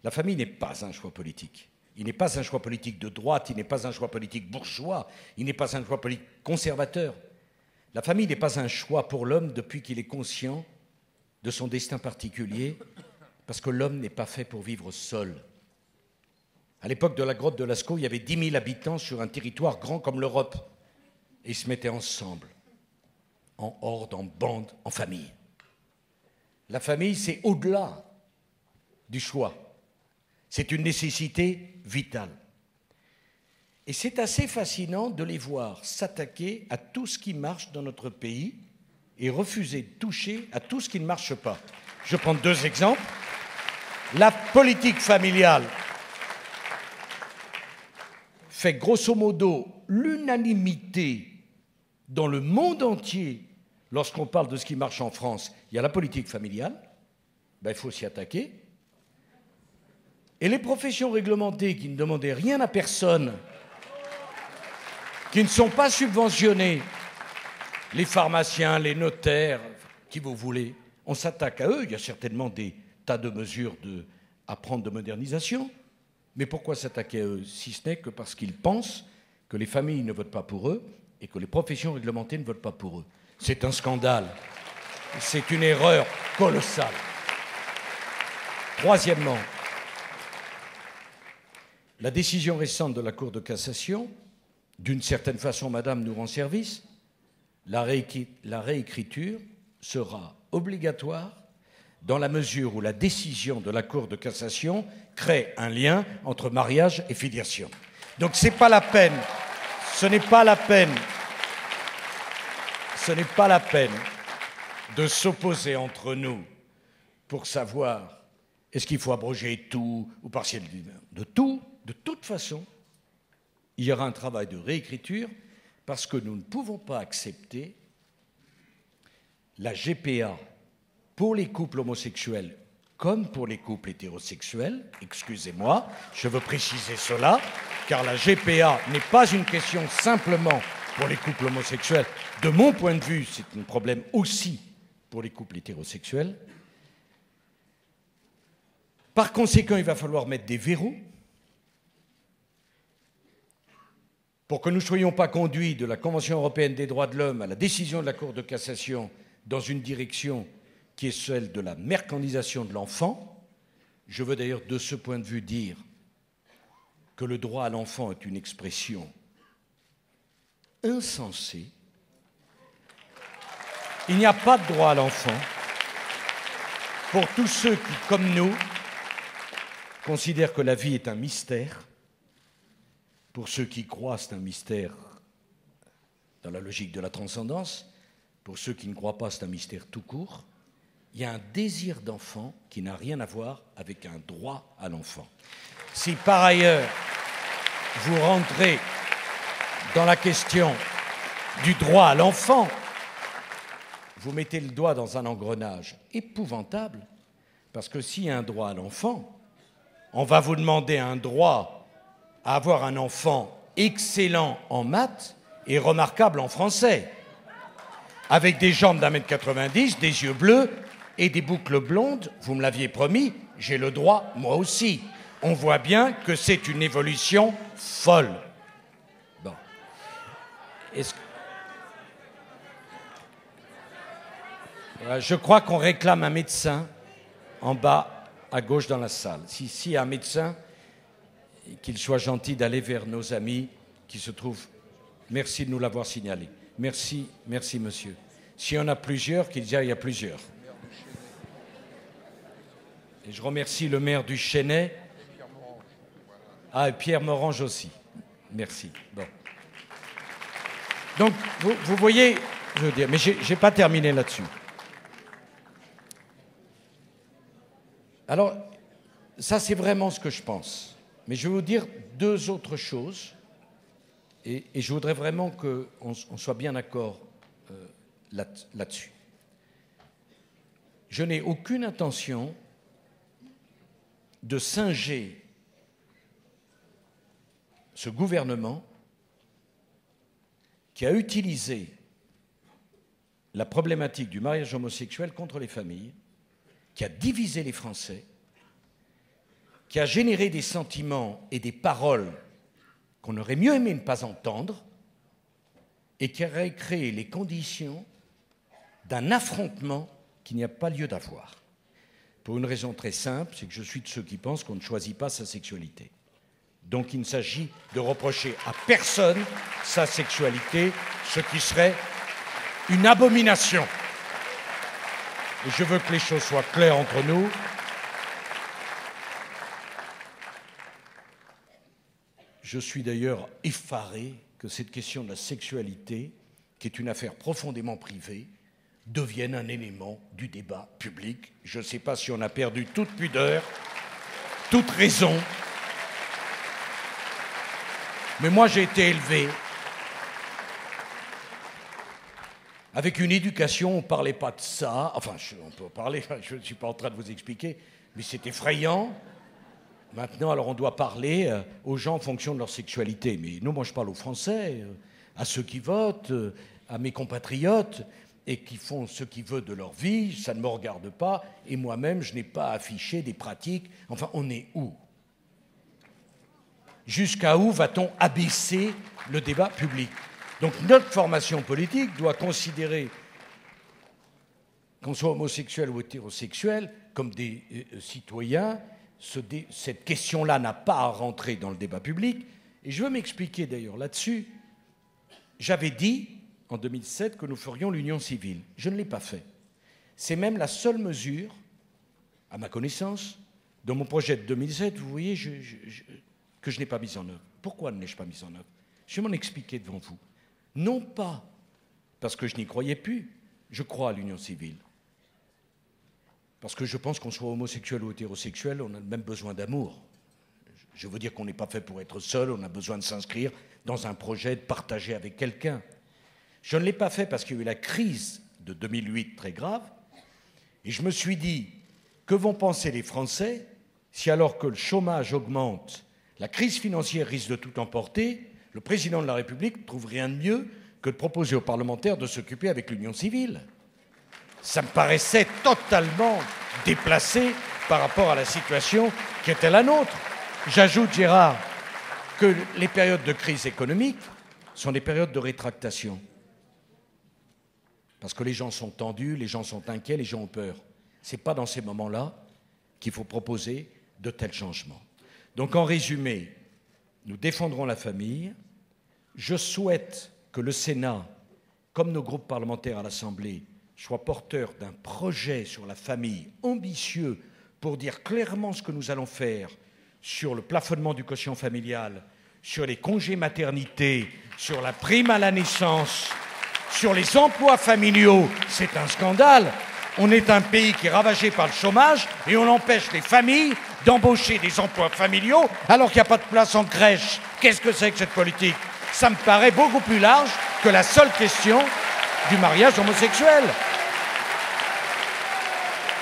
Speaker 2: La famille n'est pas un choix politique. Il n'est pas un choix politique de droite, il n'est pas un choix politique bourgeois, il n'est pas un choix politique conservateur. La famille n'est pas un choix pour l'homme depuis qu'il est conscient de son destin particulier, parce que l'homme n'est pas fait pour vivre seul. À l'époque de la grotte de Lascaux, il y avait 10 000 habitants sur un territoire grand comme l'Europe. Et ils se mettaient ensemble, en horde, en bande, en famille. La famille, c'est au-delà du choix. C'est une nécessité vitale. Et c'est assez fascinant de les voir s'attaquer à tout ce qui marche dans notre pays et refuser de toucher à tout ce qui ne marche pas. Je prends 2 exemples. La politique familiale fait grosso modo l'unanimité dans le monde entier. Lorsqu'on parle de ce qui marche en France, il y a la politique familiale, il faut s'y attaquer. Et les professions réglementées qui ne demandaient rien à personne, qui ne sont pas subventionnés, les pharmaciens, les notaires, qui vous voulez, on s'attaque à eux. Il y a certainement des tas de mesures à prendre de modernisation. Mais pourquoi s'attaquer à eux, si ce n'est que parce qu'ils pensent que les familles ne votent pas pour eux et que les professions réglementées ne votent pas pour eux? C'est un scandale. C'est une erreur colossale. Troisièmement, la décision récente de la Cour de cassation, d'une certaine façon, madame, nous rend service. La réécriture sera obligatoire dans la mesure où la décision de la Cour de cassation crée un lien entre mariage et filiation. Donc ce n'est pas la peine, ce n'est pas la peine de s'opposer entre nous pour savoir est-ce qu'il faut abroger tout ou partiellement de tout. De toute façon, il y aura un travail de réécriture parce que nous ne pouvons pas accepter la GPA pour les couples homosexuels comme pour les couples hétérosexuels, excusez-moi, je veux préciser cela, car la GPA n'est pas une question simplement pour les couples homosexuels. De mon point de vue, c'est un problème aussi pour les couples hétérosexuels. Par conséquent, il va falloir mettre des verrous pour que nous ne soyons pas conduits de la Convention européenne des droits de l'homme à la décision de la Cour de cassation dans une direction qui est celle de la mercantilisation de l'enfant. Je veux d'ailleurs de ce point de vue dire que le droit à l'enfant est une expression insensée. Il n'y a pas de droit à l'enfant pour tous ceux qui, comme nous, considèrent que la vie est un mystère. Pour ceux qui croient, c'est un mystère dans la logique de la transcendance. Pour ceux qui ne croient pas, c'est un mystère tout court. Il y a un désir d'enfant qui n'a rien à voir avec un droit à l'enfant. Si par ailleurs, vous rentrez dans la question du droit à l'enfant, vous mettez le doigt dans un engrenage épouvantable, parce que s'il y a un droit à l'enfant, on va vous demander un droit à avoir un enfant excellent en maths et remarquable en français, avec des jambes d'1,90 m, des yeux bleus et des boucles blondes. Vous me l'aviez promis, j'ai le droit, moi aussi. On voit bien que c'est une évolution folle. Bon. Je crois qu'on réclame un médecin en bas à gauche dans la salle. Si un médecin, qu'il soit gentil d'aller vers nos amis qui se trouvent. Merci de nous l'avoir signalé. Merci, merci monsieur. S'il y en a plusieurs, qu'il y a plusieurs. Et je remercie le maire du Chênay. Ah, et Pierre Morange aussi. Merci. Bon. Donc, vous voyez, je veux dire, mais je n'ai pas terminé là-dessus. Alors, ça, c'est vraiment ce que je pense. Mais je vais vous dire deux autres choses. Et je voudrais vraiment qu'on soit bien d'accord là-dessus. Je n'ai aucune intention de singer ce gouvernement qui a utilisé la problématique du mariage homosexuel contre les familles, qui a divisé les Français, qui a généré des sentiments et des paroles qu'on aurait mieux aimé ne pas entendre, et qui aurait créé les conditions d'un affrontement qu'il n'y a pas lieu d'avoir. Pour une raison très simple, c'est que je suis de ceux qui pensent qu'on ne choisit pas sa sexualité. Donc il ne s'agit de reprocher à personne sa sexualité, ce qui serait une abomination. Et je veux que les choses soient claires entre nous. Je suis d'ailleurs effaré que cette question de la sexualité, qui est une affaire profondément privée, devienne un élément du débat public. Je ne sais pas si on a perdu toute pudeur, toute raison. Mais moi, j'ai été élevé avec une éducation, on ne parlait pas de ça. Enfin, on peut parler, je ne suis pas en train de vous expliquer, mais c'est effrayant. Maintenant, alors on doit parler aux gens en fonction de leur sexualité. Mais non, moi je parle aux Français, à ceux qui votent, à mes compatriotes, et qui font ce qu'ils veulent de leur vie, ça ne me regarde pas, et moi-même, je n'ai pas affiché des pratiques. Enfin, on est où? Jusqu'à où va-t-on abaisser le débat public? Donc notre formation politique doit considérer qu'on soit homosexuel ou hétérosexuel comme des citoyens. Cette question-là n'a pas à rentrer dans le débat public. Et je veux m'expliquer d'ailleurs là-dessus. J'avais dit en 2007 que nous ferions l'union civile. Je ne l'ai pas fait. C'est même la seule mesure, à ma connaissance, dans mon projet de 2007, vous voyez, que je n'ai pas mise en œuvre. Pourquoi ne l'ai-je pas mise en œuvre? Je vais m'en expliquer devant vous. Non pas parce que je n'y croyais plus, je crois à l'union civile. Parce que je pense qu'on soit homosexuel ou hétérosexuel, on a le même besoin d'amour. Je veux dire qu'on n'est pas fait pour être seul, on a besoin de s'inscrire dans un projet, de partager avec quelqu'un. Je ne l'ai pas fait parce qu'il y a eu la crise de 2008 très grave. Et je me suis dit, que vont penser les Français si alors que le chômage augmente, la crise financière risque de tout emporter, le président de la République ne trouve rien de mieux que de proposer aux parlementaires de s'occuper avec l'union civile. Ça me paraissait totalement déplacé par rapport à la situation qui était la nôtre. J'ajoute, Gérard, que les périodes de crise économique sont des périodes de rétractation. Parce que les gens sont tendus, les gens sont inquiets, les gens ont peur. Ce n'est pas dans ces moments-là qu'il faut proposer de tels changements. Donc, en résumé, nous défendrons la famille. Je souhaite que le Sénat, comme nos groupes parlementaires à l'Assemblée, soit porteur d'un projet sur la famille ambitieux pour dire clairement ce que nous allons faire sur le plafonnement du quotient familial, sur les congés maternité, sur la prime à la naissance, sur les emplois familiaux. C'est un scandale. On est un pays qui est ravagé par le chômage et on empêche les familles d'embaucher des emplois familiaux alors qu'il n'y a pas de place en crèche. Qu'est-ce que c'est que cette politique? Ça me paraît beaucoup plus large que la seule question du mariage homosexuel.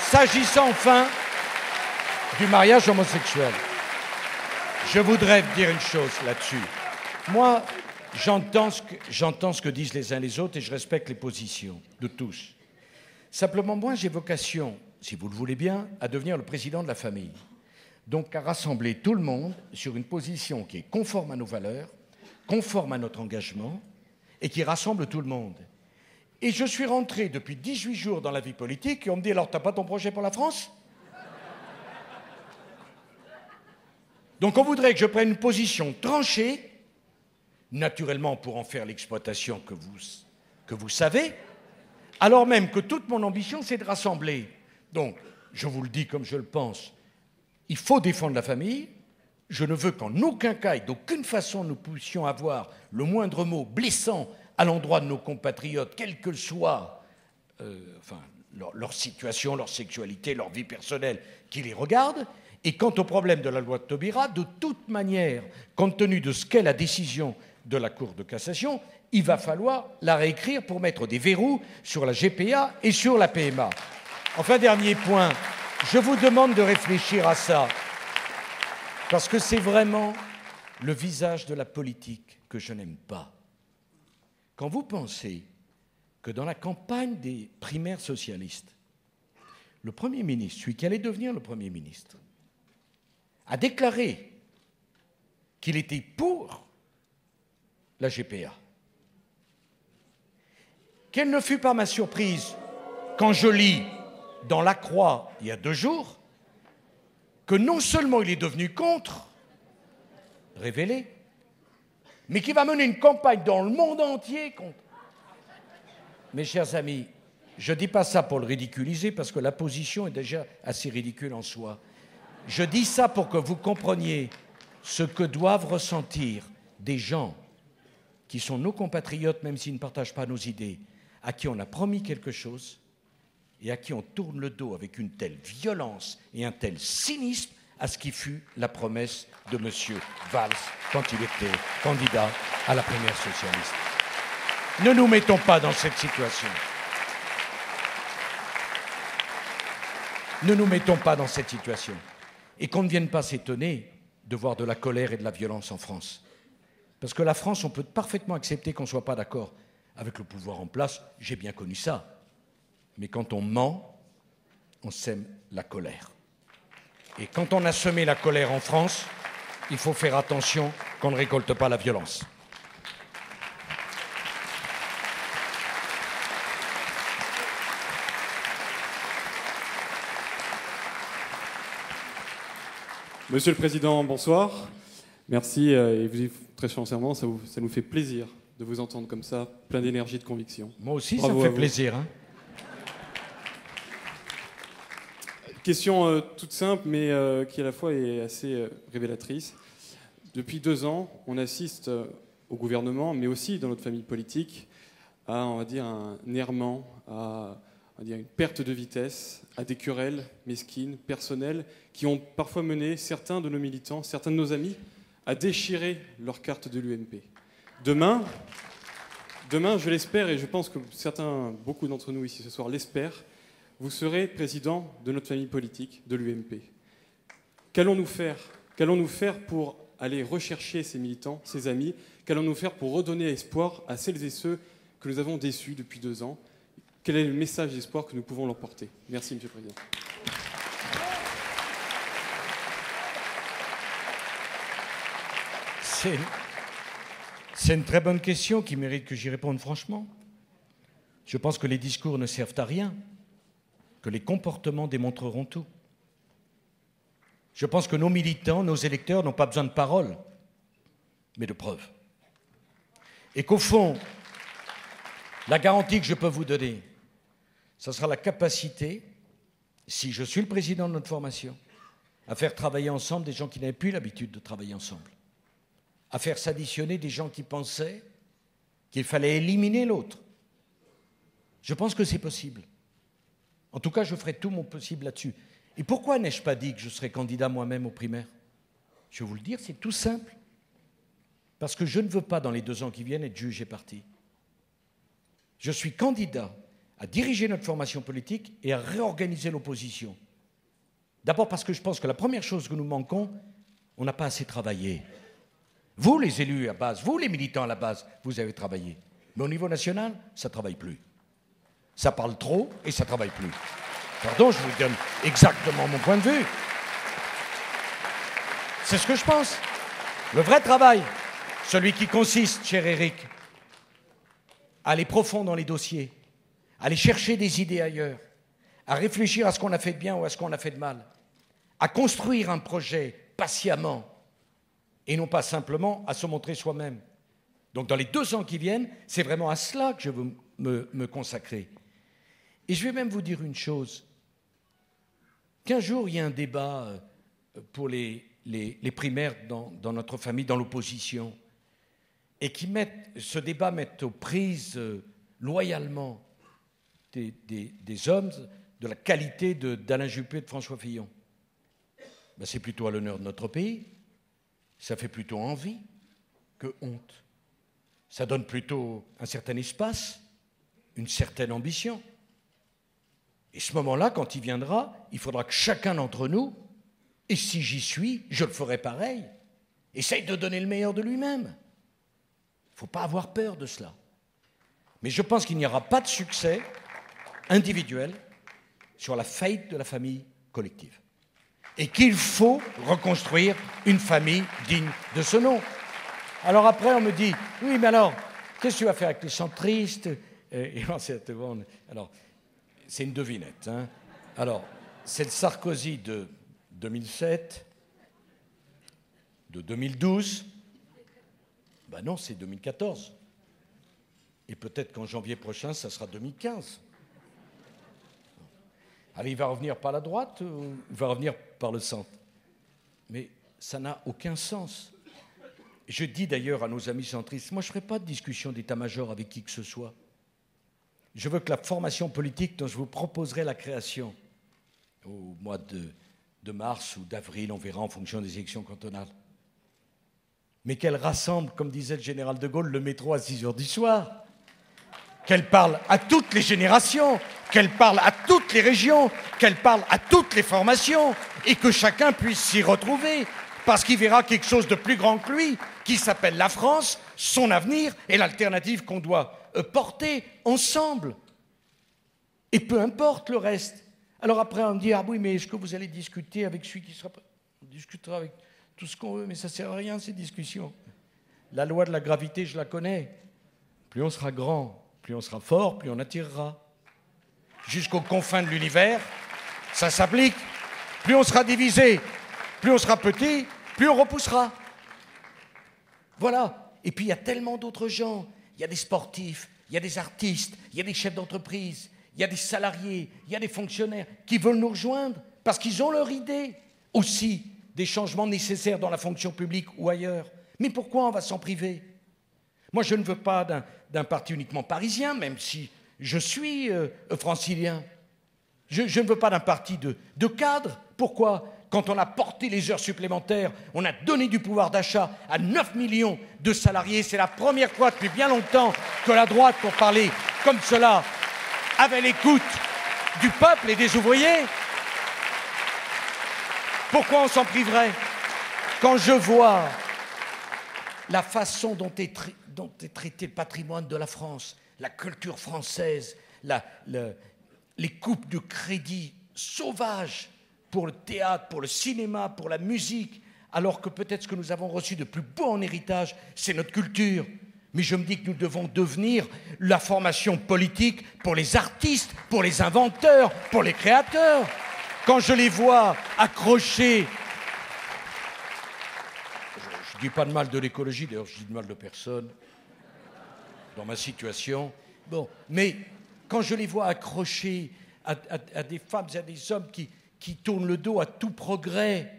Speaker 2: S'agissant enfin du mariage homosexuel, je voudrais dire une chose là-dessus. Moi, j'entends ce que disent les uns les autres et je respecte les positions de tous. Simplement, moi, j'ai vocation, si vous le voulez bien, à devenir le président de la famille. Donc, à rassembler tout le monde sur une position qui est conforme à nos valeurs, conforme à notre engagement et qui rassemble tout le monde. Et je suis rentré depuis 18 jours dans la vie politique et on me dit « Alors, t'as pas ton projet pour la France ?» Donc, on voudrait que je prenne une position tranchée, naturellement pour en faire l'exploitation que vous savez, alors même que toute mon ambition, c'est de rassembler. Donc, je vous le dis comme je le pense, il faut défendre la famille. Je ne veux qu'en aucun cas et d'aucune façon nous puissions avoir le moindre mot blessant à l'endroit de nos compatriotes, quelle que soit leur situation, leur sexualité, leur vie personnelle, qui les regarde. Et quant au problème de la loi de Taubira, de toute manière, compte tenu de ce qu'est la décision de la Cour de cassation, il va falloir la réécrire pour mettre des verrous sur la GPA et sur la PMA. Enfin, dernier point, je vous demande de réfléchir à ça, parce que c'est vraiment le visage de la politique que je n'aime pas. Quand vous pensez que dans la campagne des primaires socialistes, le Premier ministre, celui qui allait devenir le Premier ministre, a déclaré qu'il était pour la GPA. Quelle ne fut pas ma surprise quand je lis dans La Croix, il y a 2 jours, que non seulement il est devenu contre, révélé, mais qu'il va mener une campagne dans le monde entier contre. Mes chers amis, je ne dis pas ça pour le ridiculiser, parce que la position est déjà assez ridicule en soi. Je dis ça pour que vous compreniez ce que doivent ressentir des gens qui sont nos compatriotes, même s'ils ne partagent pas nos idées, à qui on a promis quelque chose et à qui on tourne le dos avec une telle violence et un tel cynisme à ce qui fut la promesse de M. Valls quand il était candidat à la primaire socialiste. Ne nous mettons pas dans cette situation. Ne nous mettons pas dans cette situation. Et qu'on ne vienne pas s'étonner de voir de la colère et de la violence en France. Parce que la France, on peut parfaitement accepter qu'on ne soit pas d'accord avec le pouvoir en place. J'ai bien connu ça. Mais quand on ment, on sème la colère. Et quand on a semé la colère en France, il faut faire attention qu'on ne récolte pas la violence.
Speaker 5: Monsieur le Président, bonsoir. Merci et vous dites très sincèrement, ça nous fait plaisir de vous entendre comme ça, plein d'énergie et de conviction.
Speaker 2: Moi aussi,
Speaker 5: bravo,
Speaker 2: ça me fait plaisir. Hein.
Speaker 5: Question toute simple, mais qui à la fois est assez révélatrice. Depuis 2 ans, on assiste au gouvernement, mais aussi dans notre famille politique, à, on va dire, un errement, à une perte de vitesse, à des querelles mesquines, personnelles, qui ont parfois mené certains de nos militants, certains de nos amis, à déchirer leur carte de l'UMP. Demain, Demain, je l'espère, et je pense que beaucoup d'entre nous ici ce soir l'espèrent, vous serez président de notre famille politique, de l'UMP. Qu'allons-nous faire pour aller rechercher ces militants, ces amis? Qu'allons-nous faire pour redonner espoir à celles et ceux que nous avons déçus depuis 2 ans? Quel est le message d'espoir que nous pouvons leur porter? Merci, Monsieur le Président.
Speaker 2: C'est une très bonne question qui mérite que j'y réponde franchement. Je pense que les discours ne servent à rien, que les comportements démontreront tout. Je pense que nos militants, nos électeurs n'ont pas besoin de paroles, mais de preuves. Et qu'au fond, la garantie que je peux vous donner, ce sera la capacité, si je suis le président de notre formation, à faire travailler ensemble des gens qui n'avaient plus l'habitude de travailler ensemble, à faire s'additionner des gens qui pensaient qu'il fallait éliminer l'autre. Je pense que c'est possible. En tout cas, je ferai tout mon possible là-dessus. Et pourquoi n'ai-je pas dit que je serais candidat moi-même aux primaires? Je vais vous le dire, c'est tout simple. Parce que je ne veux pas, dans les 2 ans qui viennent, être juge et parti. Je suis candidat à diriger notre formation politique et à réorganiser l'opposition. D'abord parce que je pense que la première chose que nous manquons, on n'a pas assez travaillé. Vous, les élus à base, vous, les militants à la base, vous avez travaillé. Mais au niveau national, ça ne travaille plus. Ça parle trop et ça ne travaille plus. Pardon, je vous donne exactement mon point de vue. C'est ce que je pense. Le vrai travail, celui qui consiste, cher Éric, à aller profond dans les dossiers, à aller chercher des idées ailleurs, à réfléchir à ce qu'on a fait de bien ou à ce qu'on a fait de mal, à construire un projet patiemment et non pas simplement à se montrer soi-même. Donc dans les 2 ans qui viennent, c'est vraiment à cela que je veux me consacrer. Et je vais même vous dire une chose. Qu'un jour, il y a un débat pour les primaires dans notre famille, dans l'opposition, et ce débat mette aux prises loyalement des hommes de la qualité d'Alain Juppé et de François Fillon. Ben, c'est plutôt à l'honneur de notre pays. Ça fait plutôt envie que honte. Ça donne plutôt un certain espace, une certaine ambition. Et ce moment-là, quand il viendra, il faudra que chacun d'entre nous, et si j'y suis, je le ferai pareil, essaye de donner le meilleur de lui-même. Il ne faut pas avoir peur de cela. Mais je pense qu'il n'y aura pas de succès individuel sur la faillite de la famille collective. Et qu'il faut reconstruire une famille digne de ce nom. Alors après, on me dit, oui, mais alors, qu'est-ce que tu vas faire avec les centristes? Alors, c'est une devinette. Hein. Alors, c'est le Sarkozy de 2007, de 2012. Ben non, c'est 2014. Et peut-être qu'en janvier prochain, ça sera 2015. Allez, il va revenir par la droite ou il va revenir par le centre? Mais ça n'a aucun sens. Je dis d'ailleurs à nos amis centristes, moi je ne ferai pas de discussion d'état-major avec qui que ce soit. Je veux que la formation politique dont je vous proposerai la création au mois de mars ou d'avril, on verra en fonction des élections cantonales, mais qu'elle rassemble, comme disait le général de Gaulle, le métro à 6h du soir, qu'elle parle à toutes les générations, qu'elle parle à toutes les régions, qu'elle parle à toutes les formations, et que chacun puisse s'y retrouver, parce qu'il verra quelque chose de plus grand que lui, qui s'appelle la France, son avenir et l'alternative qu'on doit porter ensemble. Et peu importe le reste. Alors après, on me dit, ah oui, mais est-ce que vous allez discuter avec celui qui sera... On discutera avec tout ce qu'on veut, mais ça ne sert à rien, ces discussions. La loi de la gravité, je la connais. Plus on sera grand, plus on sera fort, plus on attirera. Jusqu'aux confins de l'univers, ça s'applique. Plus on sera divisé, plus on sera petit, plus on repoussera. Voilà. Et puis il y a tellement d'autres gens. Il y a des sportifs, il y a des artistes, il y a des chefs d'entreprise, il y a des salariés, il y a des fonctionnaires qui veulent nous rejoindre parce qu'ils ont leur idée aussi des changements nécessaires dans la fonction publique ou ailleurs. Mais pourquoi on va s'en priver? Moi, je ne veux pas d'un parti uniquement parisien, même si je suis francilien. Je ne veux pas d'un parti de cadres. Pourquoi? quand on a porté les heures supplémentaires, on a donné du pouvoir d'achat à 9 millions de salariés. C'est la première fois depuis bien longtemps que la droite, pour parler comme cela, avait l'écoute du peuple et des ouvriers. Pourquoi on s'en priverait? Quand je vois la façon dont est traité le patrimoine de la France, la culture française, les coupes de crédit sauvages pour le théâtre, pour le cinéma, pour la musique, alors que peut-être ce que nous avons reçu de plus beau en héritage, c'est notre culture. Mais je me dis que nous devons devenir la formation politique pour les artistes, pour les inventeurs, pour les créateurs. Quand je les vois accrochés... Je ne dis pas de mal de l'écologie, d'ailleurs je dis de mal de personne, dans ma situation. Bon, mais quand je les vois accrochés à des femmes et à des hommes qui tournent le dos à tout progrès,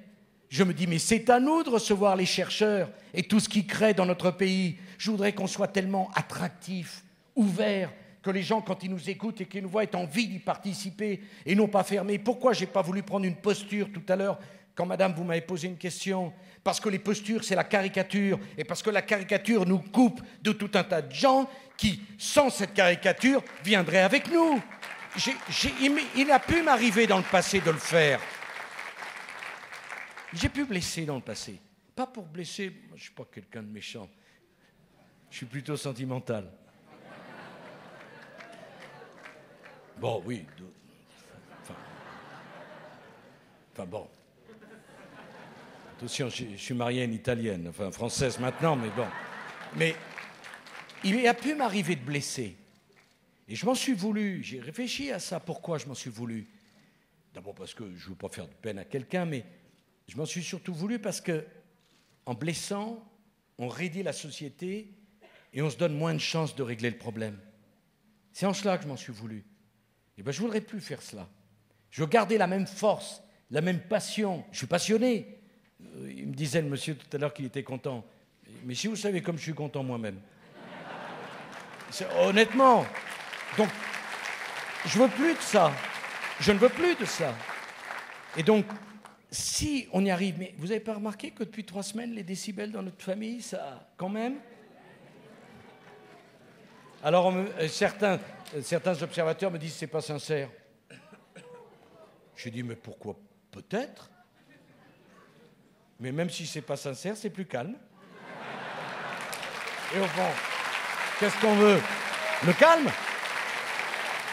Speaker 2: je me dis, mais c'est à nous de recevoir les chercheurs et tout ce qui crée dans notre pays. Je voudrais qu'on soit tellement attractifs, ouverts, que les gens, quand ils nous écoutent et qu'ils nous voient, aient envie d'y participer et non pas fermés. Pourquoi je n'ai pas voulu prendre une posture tout à l'heure, quand madame, vous m'avez posé une question? Parce que les postures, c'est la caricature, et parce que la caricature nous coupe de tout un tas de gens qui, sans cette caricature, viendraient avec nous. Il a pu m'arriver dans le passé de le faire. J'ai pu blesser dans le passé. Pas pour blesser, je ne suis pas quelqu'un de méchant. Je suis plutôt sentimental. Bon, oui. Enfin bon. Attention, je suis marié à une Italienne, enfin française maintenant, mais bon. Mais il a pu m'arriver de blesser. Et je m'en suis voulu. J'ai réfléchi à ça. Pourquoi je m'en suis voulu? D'abord parce que je ne veux pas faire de peine à quelqu'un, mais je m'en suis surtout voulu parce que, en blessant, on raidit la société et on se donne moins de chances de régler le problème. C'est en cela que je m'en suis voulu. Et bien, je ne voudrais plus faire cela. Je veux garder la même force, la même passion. Je suis passionné. Il me disait, le monsieur, tout à l'heure, qu'il était content. Mais si vous savez comme je suis content moi-même. Honnêtement. Donc, je ne veux plus de ça. Je ne veux plus de ça. Et donc, si on y arrive... Mais vous n'avez pas remarqué que depuis 3 semaines, les décibels dans notre famille, ça... Quand même... Alors, certains observateurs me disent, c'est pas sincère. J'ai dit, mais pourquoi? Peut-être. Mais même si c'est pas sincère, c'est plus calme. Et au fond, qu'est-ce qu'on veut? Le calme.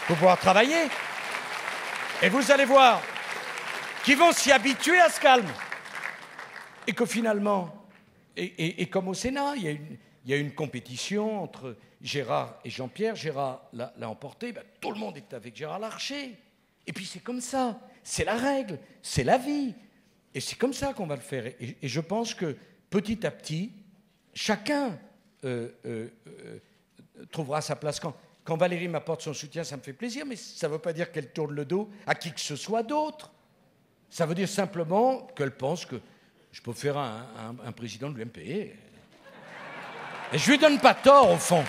Speaker 2: Faut pouvoir travailler. Et vous allez voir qu'ils vont s'y habituer à ce calme. Et que finalement, et comme au Sénat, il y a une compétition entre Gérard et Jean-Pierre. Gérard l'a emporté, ben, tout le monde est avec Gérard Larcher. Et puis c'est comme ça, c'est la règle, c'est la vie. Et c'est comme ça qu'on va le faire. Et je pense que petit à petit, chacun trouvera sa place. Quand Valérie m'apporte son soutien, ça me fait plaisir, mais ça ne veut pas dire qu'elle tourne le dos à qui que ce soit d'autre. Ça veut dire simplement qu'elle pense que je peux faire un président de l'UMP. Et je ne lui donne pas tort, au fond.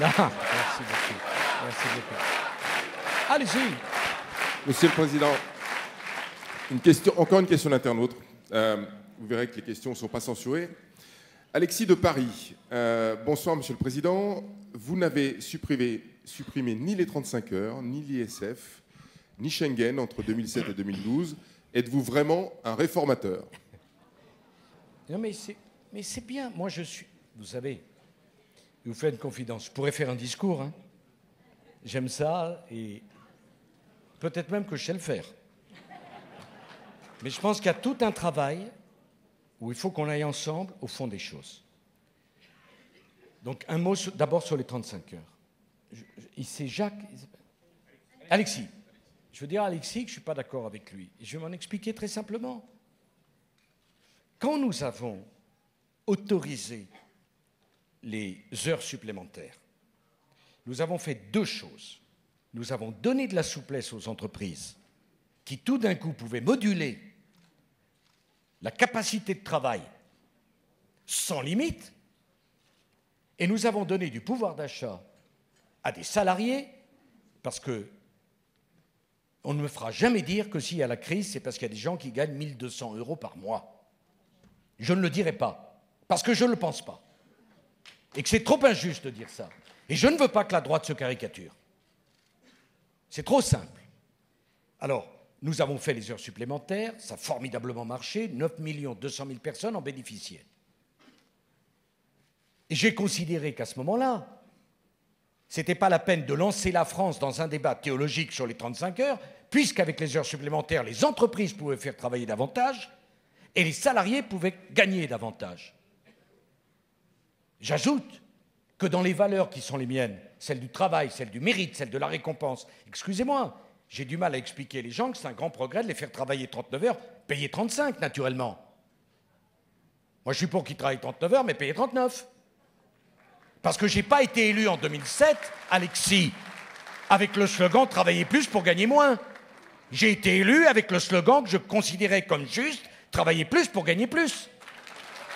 Speaker 2: Non, merci beaucoup. Merci beaucoup. Allez-y.
Speaker 3: Monsieur le Président, encore une question d'internaute. Vous verrez que les questions ne sont pas censurées. Alexis de Paris. Bonsoir, Monsieur le Président. Vous n'avez supprimé ni les 35 heures, ni l'ISF, ni Schengen entre 2007 et 2012. Êtes-vous vraiment un réformateur?
Speaker 2: Non, mais c'est bien. Moi, je suis... Vous savez... Je vous fais une confidence. Je pourrais faire un discours. Hein. J'aime ça et peut-être même que je sais le faire. Mais je pense qu'il y a tout un travail où il faut qu'on aille ensemble au fond des choses. Donc un mot d'abord sur les 35 heures. C'est Jacques... Alexis. Je veux dire à Alexis que je ne suis pas d'accord avec lui. Et je vais m'en expliquer très simplement. Quand nous avons autorisé les heures supplémentaires, nous avons fait 2 choses. Nous avons donné de la souplesse aux entreprises qui tout d'un coup pouvait moduler la capacité de travail sans limite, et nous avons donné du pouvoir d'achat à des salariés, parce que on ne me fera jamais dire que s'il y a la crise, c'est parce qu'il y a des gens qui gagnent 1 200 € par mois. Je ne le dirai pas, parce que je ne le pense pas. Et que c'est trop injuste de dire ça. Et je ne veux pas que la droite se caricature. C'est trop simple. Alors, nous avons fait les heures supplémentaires, ça a formidablement marché, 9 200 000 personnes en bénéficiaient. Et j'ai considéré qu'à ce moment-là, ce n'était pas la peine de lancer la France dans un débat théologique sur les 35 heures, puisqu'avec les heures supplémentaires, les entreprises pouvaient faire travailler davantage et les salariés pouvaient gagner davantage. J'ajoute que dans les valeurs qui sont les miennes, celles du travail, celles du mérite, celles de la récompense, excusez-moi, j'ai du mal à expliquer les gens que c'est un grand progrès de les faire travailler 39 heures, payer 35 naturellement. Moi je suis pour qu'ils travaillent 39 heures, mais payer 39. Parce que je n'ai pas été élu en 2007, Alexis, avec le slogan « Travailler plus pour gagner moins ». J'ai été élu avec le slogan que je considérais comme juste « Travailler plus pour gagner plus ».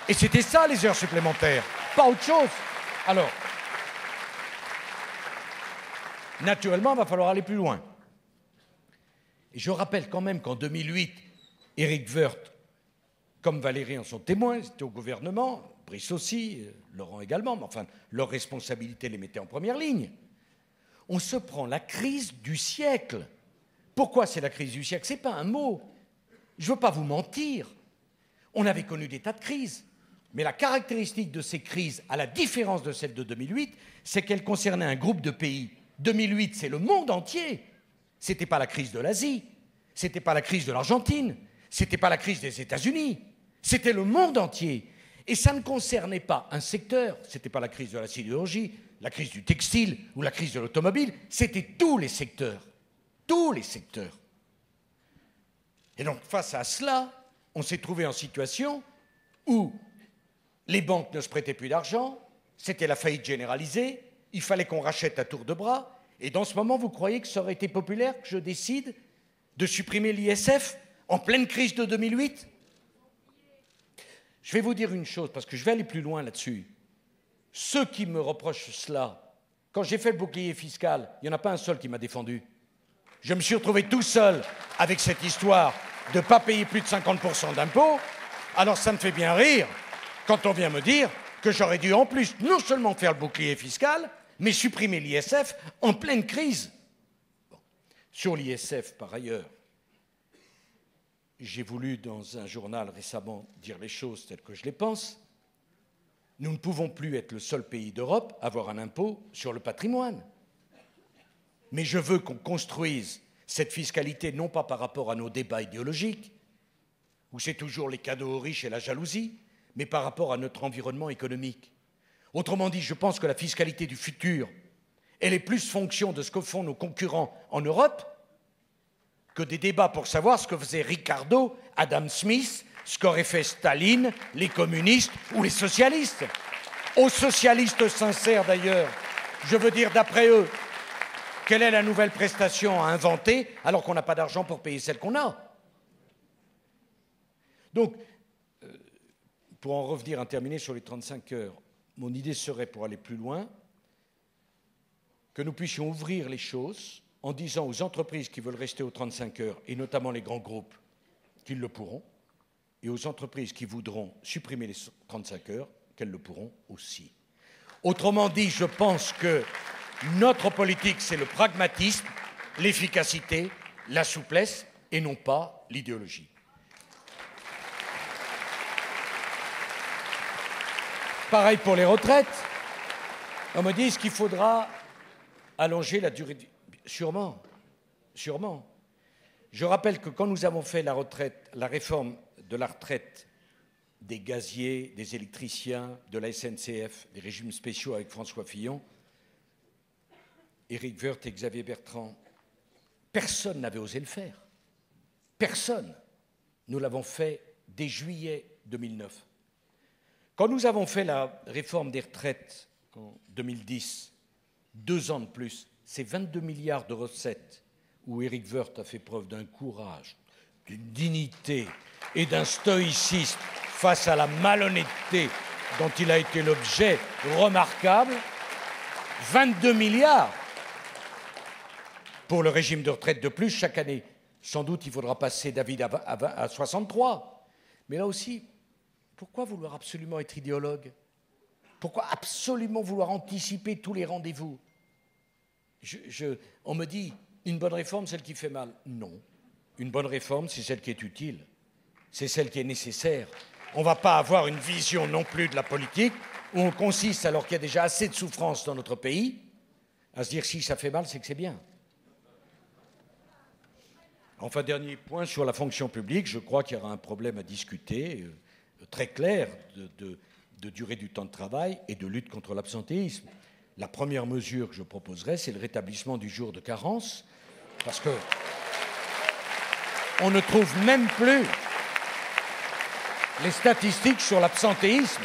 Speaker 2: Et c'était ça les heures supplémentaires, pas autre chose. Alors, naturellement, il va falloir aller plus loin. Et je rappelle quand même qu'en 2008, Éric Woerth, comme Valérie en sont témoins, c'était au gouvernement, Brice aussi, Laurent également, mais enfin, leur responsabilité les mettait en première ligne. On se prend la crise du siècle. Pourquoi c'est la crise du siècle? Ce n'est pas un mot. Je ne veux pas vous mentir. On avait connu des tas de crises. Mais la caractéristique de ces crises, à la différence de celle de 2008, c'est qu'elles concernaient un groupe de pays. 2008, c'est le monde entier. Ce n'était pas la crise de l'Asie, ce n'était pas la crise de l'Argentine, ce n'était pas la crise des États-Unis, c'était le monde entier. Et ça ne concernait pas un secteur, ce n'était pas la crise de la sidérurgie, la crise du textile ou la crise de l'automobile, c'était tous les secteurs. Tous les secteurs. Et donc, face à cela, on s'est trouvé en situation où les banques ne se prêtaient plus d'argent, c'était la faillite généralisée, il fallait qu'on rachète à tour de bras, et dans ce moment, vous croyez que ça aurait été populaire que je décide de supprimer l'ISF en pleine crise de 2008 ? Je vais vous dire une chose, parce que je vais aller plus loin là-dessus. Ceux qui me reprochent cela, quand j'ai fait le bouclier fiscal, il n'y en a pas un seul qui m'a défendu. Je me suis retrouvé tout seul avec cette histoire de ne pas payer plus de 50% d'impôts. Alors ça me fait bien rire quand on vient me dire que j'aurais dû en plus non seulement faire le bouclier fiscal, mais supprimer l'ISF en pleine crise. Bon. Sur l'ISF, par ailleurs, j'ai voulu dans un journal récemment dire les choses telles que je les pense. Nous ne pouvons plus être le seul pays d'Europe à avoir un impôt sur le patrimoine. Mais je veux qu'on construise cette fiscalité non pas par rapport à nos débats idéologiques, où c'est toujours les cadeaux aux riches et la jalousie, mais par rapport à notre environnement économique. Autrement dit, je pense que la fiscalité du futur, elle est plus fonction de ce que font nos concurrents en Europe que des débats pour savoir ce que faisait Ricardo, Adam Smith, ce qu'auraient fait Staline, les communistes ou les socialistes. Aux socialistes sincères d'ailleurs, je veux dire d'après eux, quelle est la nouvelle prestation à inventer alors qu'on n'a pas d'argent pour payer celle qu'on a? Donc, pour en revenir à terminer sur les 35 heures, mon idée serait, pour aller plus loin, que nous puissions ouvrir les choses en disant aux entreprises qui veulent rester aux 35 heures, et notamment les grands groupes, qu'ils le pourront, et aux entreprises qui voudront supprimer les 35 heures, qu'elles le pourront aussi. Autrement dit, je pense que notre politique, c'est le pragmatisme, l'efficacité, la souplesse, et non pas l'idéologie. Pareil pour les retraites. On me dit qu'il faudra allonger la durée de vie. Sûrement, sûrement. Je rappelle que quand nous avons fait la réforme de la retraite des gaziers, des électriciens, de la SNCF, des régimes spéciaux avec François Fillon, Éric Woerth et Xavier Bertrand, personne n'avait osé le faire. Personne. Nous l'avons fait dès juillet 2009. Quand nous avons fait la réforme des retraites en 2010, 2 ans de plus, c'est 22 milliards de recettes où Éric Woerth a fait preuve d'un courage, d'une dignité et d'un stoïcisme face à la malhonnêteté dont il a été l'objet remarquable, 22 milliards pour le régime de retraite de plus chaque année. Sans doute, il faudra passer, David, à 63. Mais là aussi, pourquoi vouloir absolument être idéologue? Pourquoi absolument vouloir anticiper tous les rendez-vous? On me dit, une bonne réforme, celle qui fait mal. Non. Une bonne réforme, c'est celle qui est utile. C'est celle qui est nécessaire. On ne va pas avoir une vision non plus de la politique où on consiste, alors qu'il y a déjà assez de souffrance dans notre pays, à se dire si ça fait mal, c'est que c'est bien. Enfin, dernier point sur la fonction publique, je crois qu'il y aura un problème à discuter très clair de durée du temps de travail et de lutte contre l'absentéisme. La première mesure que je proposerai, c'est le rétablissement du jour de carence, parce que on ne trouve même plus les statistiques sur l'absentéisme.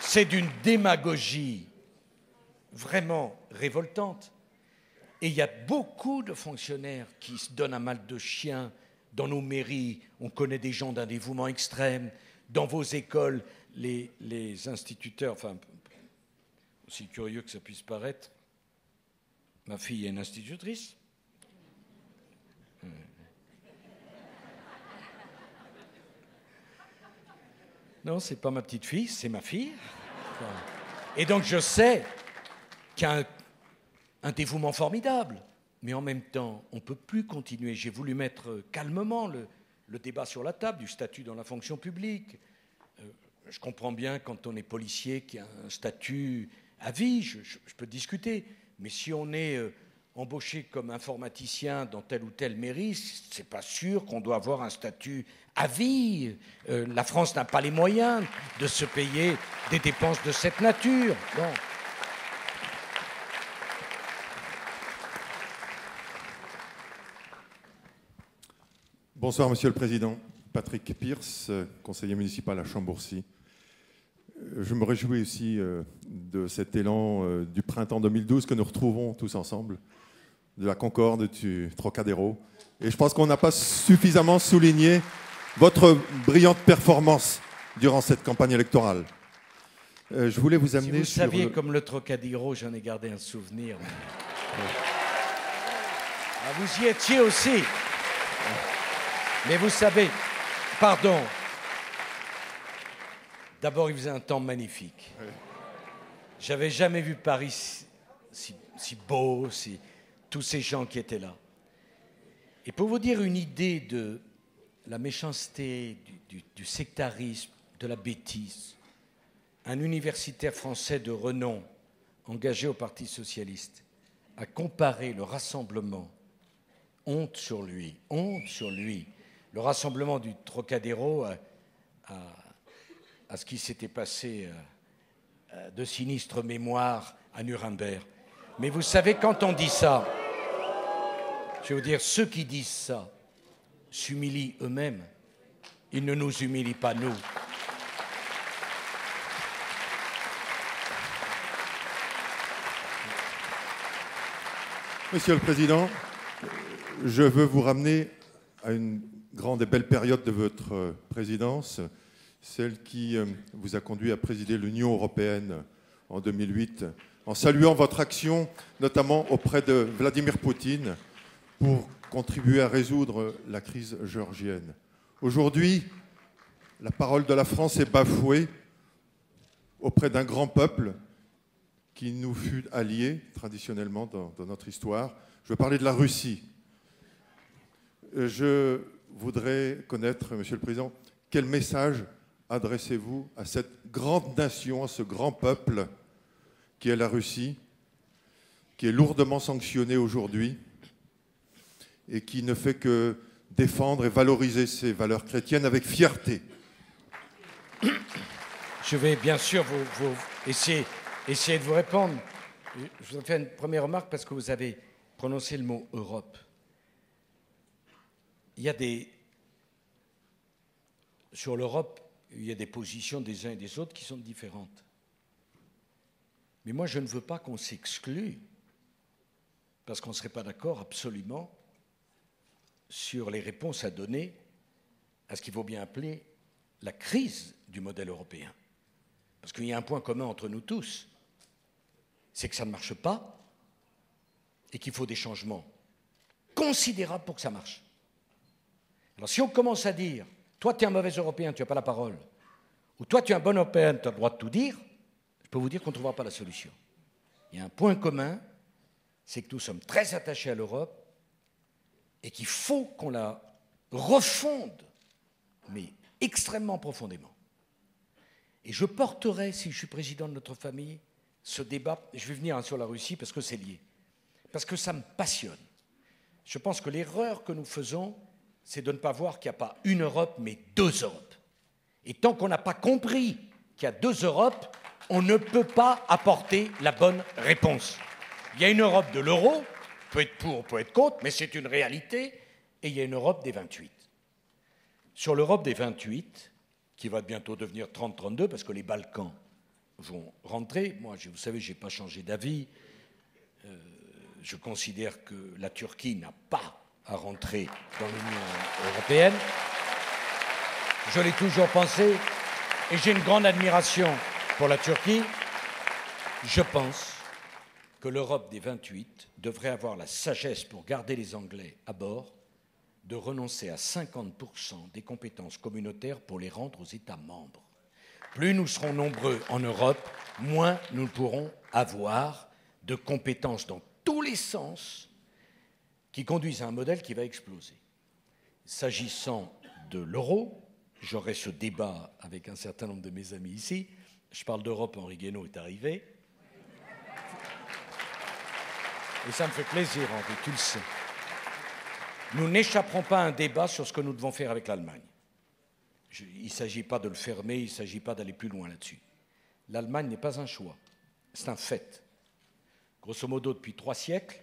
Speaker 2: C'est d'une démagogie vraiment révoltante. Et il y a beaucoup de fonctionnaires qui se donnent un mal de chien dans nos mairies. On connaît des gens d'un dévouement extrême. Dans vos écoles, les instituteurs, enfin, aussi curieux que ça puisse paraître, ma fille est une institutrice. Non, c'est pas ma petite fille, c'est ma fille. Et donc je sais qu'il y a un dévouement formidable. Mais en même temps, on ne peut plus continuer. J'ai voulu mettre calmement le débat sur la table du statut dans la fonction publique. Je comprends bien quand on est policier qu'il y a un statut à vie, je peux discuter. Mais si on est embauché comme informaticien dans telle ou telle mairie, c'est pas sûr qu'on doit avoir un statut à vie. La France n'a pas les moyens de se payer des dépenses de cette nature. Bon.
Speaker 3: Bonsoir, Monsieur le Président. Patrick Pierce, conseiller municipal à Chambourcy. Je me réjouis aussi de cet élan du printemps 2012 que nous retrouvons tous ensemble, de la Concorde, du Trocadéro. Et je pense qu'on n'a pas suffisamment souligné votre brillante performance durant cette campagne électorale. Je voulais vous amener
Speaker 2: si vous saviez, comme le Trocadéro, j'en ai gardé un souvenir. Ah, vous y étiez aussi. Mais vous savez, pardon, d'abord il faisait un temps magnifique. J'avais jamais vu Paris si beau, tous ces gens qui étaient là. Et pour vous dire une idée de la méchanceté, du sectarisme, de la bêtise, un universitaire français de renom, engagé au Parti socialiste, a comparé le rassemblement, honte sur lui, le rassemblement du Trocadéro à ce qui s'était passé de sinistres mémoires à Nuremberg. Mais vous savez, quand on dit ça, je vais vous dire, ceux qui disent ça s'humilient eux-mêmes. Ils ne nous humilient pas, nous.
Speaker 3: Monsieur le Président, je veux vous ramener à une grande et belle période de votre présidence, celle qui vous a conduit à présider l'Union européenne en 2008, en saluant votre action, notamment auprès de Vladimir Poutine, pour contribuer à résoudre la crise géorgienne. Aujourd'hui, la parole de la France est bafouée auprès d'un grand peuple qui nous fut allié traditionnellement dans notre histoire. Je veux parler de la Russie. Je voudrais connaître, Monsieur le Président, quel message adressez-vous à cette grande nation, à ce grand peuple qui est la Russie, qui est lourdement sanctionné aujourd'hui et qui ne fait que défendre et valoriser ses valeurs chrétiennes avec fierté.
Speaker 2: Je vais bien sûr vous essayer de vous répondre. Je voudrais faire une première remarque parce que vous avez prononcé le mot Europe. Sur l'Europe, il y a des positions des uns et des autres qui sont différentes. Mais moi, je ne veux pas qu'on s'exclue parce qu'on ne serait pas d'accord absolument sur les réponses à donner à ce qu'il faut bien appeler la crise du modèle européen. Parce qu'il y a un point commun entre nous tous, c'est que ça ne marche pas et qu'il faut des changements considérables pour que ça marche. Alors si on commence à dire « toi tu es un mauvais Européen, tu n'as pas la parole » ou « toi tu es un bon Européen, tu as le droit de tout dire », je peux vous dire qu'on ne trouvera pas la solution. Il y a un point commun, c'est que nous sommes très attachés à l'Europe et qu'il faut qu'on la refonde, mais extrêmement profondément. Et je porterai, si je suis président de notre famille, ce débat, je vais venir sur la Russie parce que c'est lié, parce que ça me passionne. Je pense que l'erreur que nous faisons, c'est de ne pas voir qu'il n'y a pas une Europe, mais deux Europes. Et tant qu'on n'a pas compris qu'il y a deux Europes, on ne peut pas apporter la bonne réponse. Il y a une Europe de l'euro, peut être pour, peut être contre, mais c'est une réalité, et il y a une Europe des 28. Sur l'Europe des 28, qui va bientôt devenir 30-32, parce que les Balkans vont rentrer, moi, vous savez, je n'ai pas changé d'avis, je considère que la Turquie n'a pas à rentrer dans l'Union européenne. Je l'ai toujours pensé, et j'ai une grande admiration pour la Turquie. Je pense que l'Europe des 28 devrait avoir la sagesse, pour garder les Anglais à bord, de renoncer à 50% des compétences communautaires pour les rendre aux États membres. Plus nous serons nombreux en Europe, moins nous pourrons avoir de compétences dans tous les sens qui conduisent à un modèle qui va exploser. S'agissant de l'euro, j'aurai ce débat avec un certain nombre de mes amis ici. Je parle d'Europe, Henri Guénaud est arrivé. Et ça me fait plaisir, Henri, tu le sais. Nous n'échapperons pas à un débat sur ce que nous devons faire avec l'Allemagne. Il ne s'agit pas de le fermer, il ne s'agit pas d'aller plus loin là-dessus. L'Allemagne n'est pas un choix, c'est un fait. Grosso modo, depuis 3 siècles,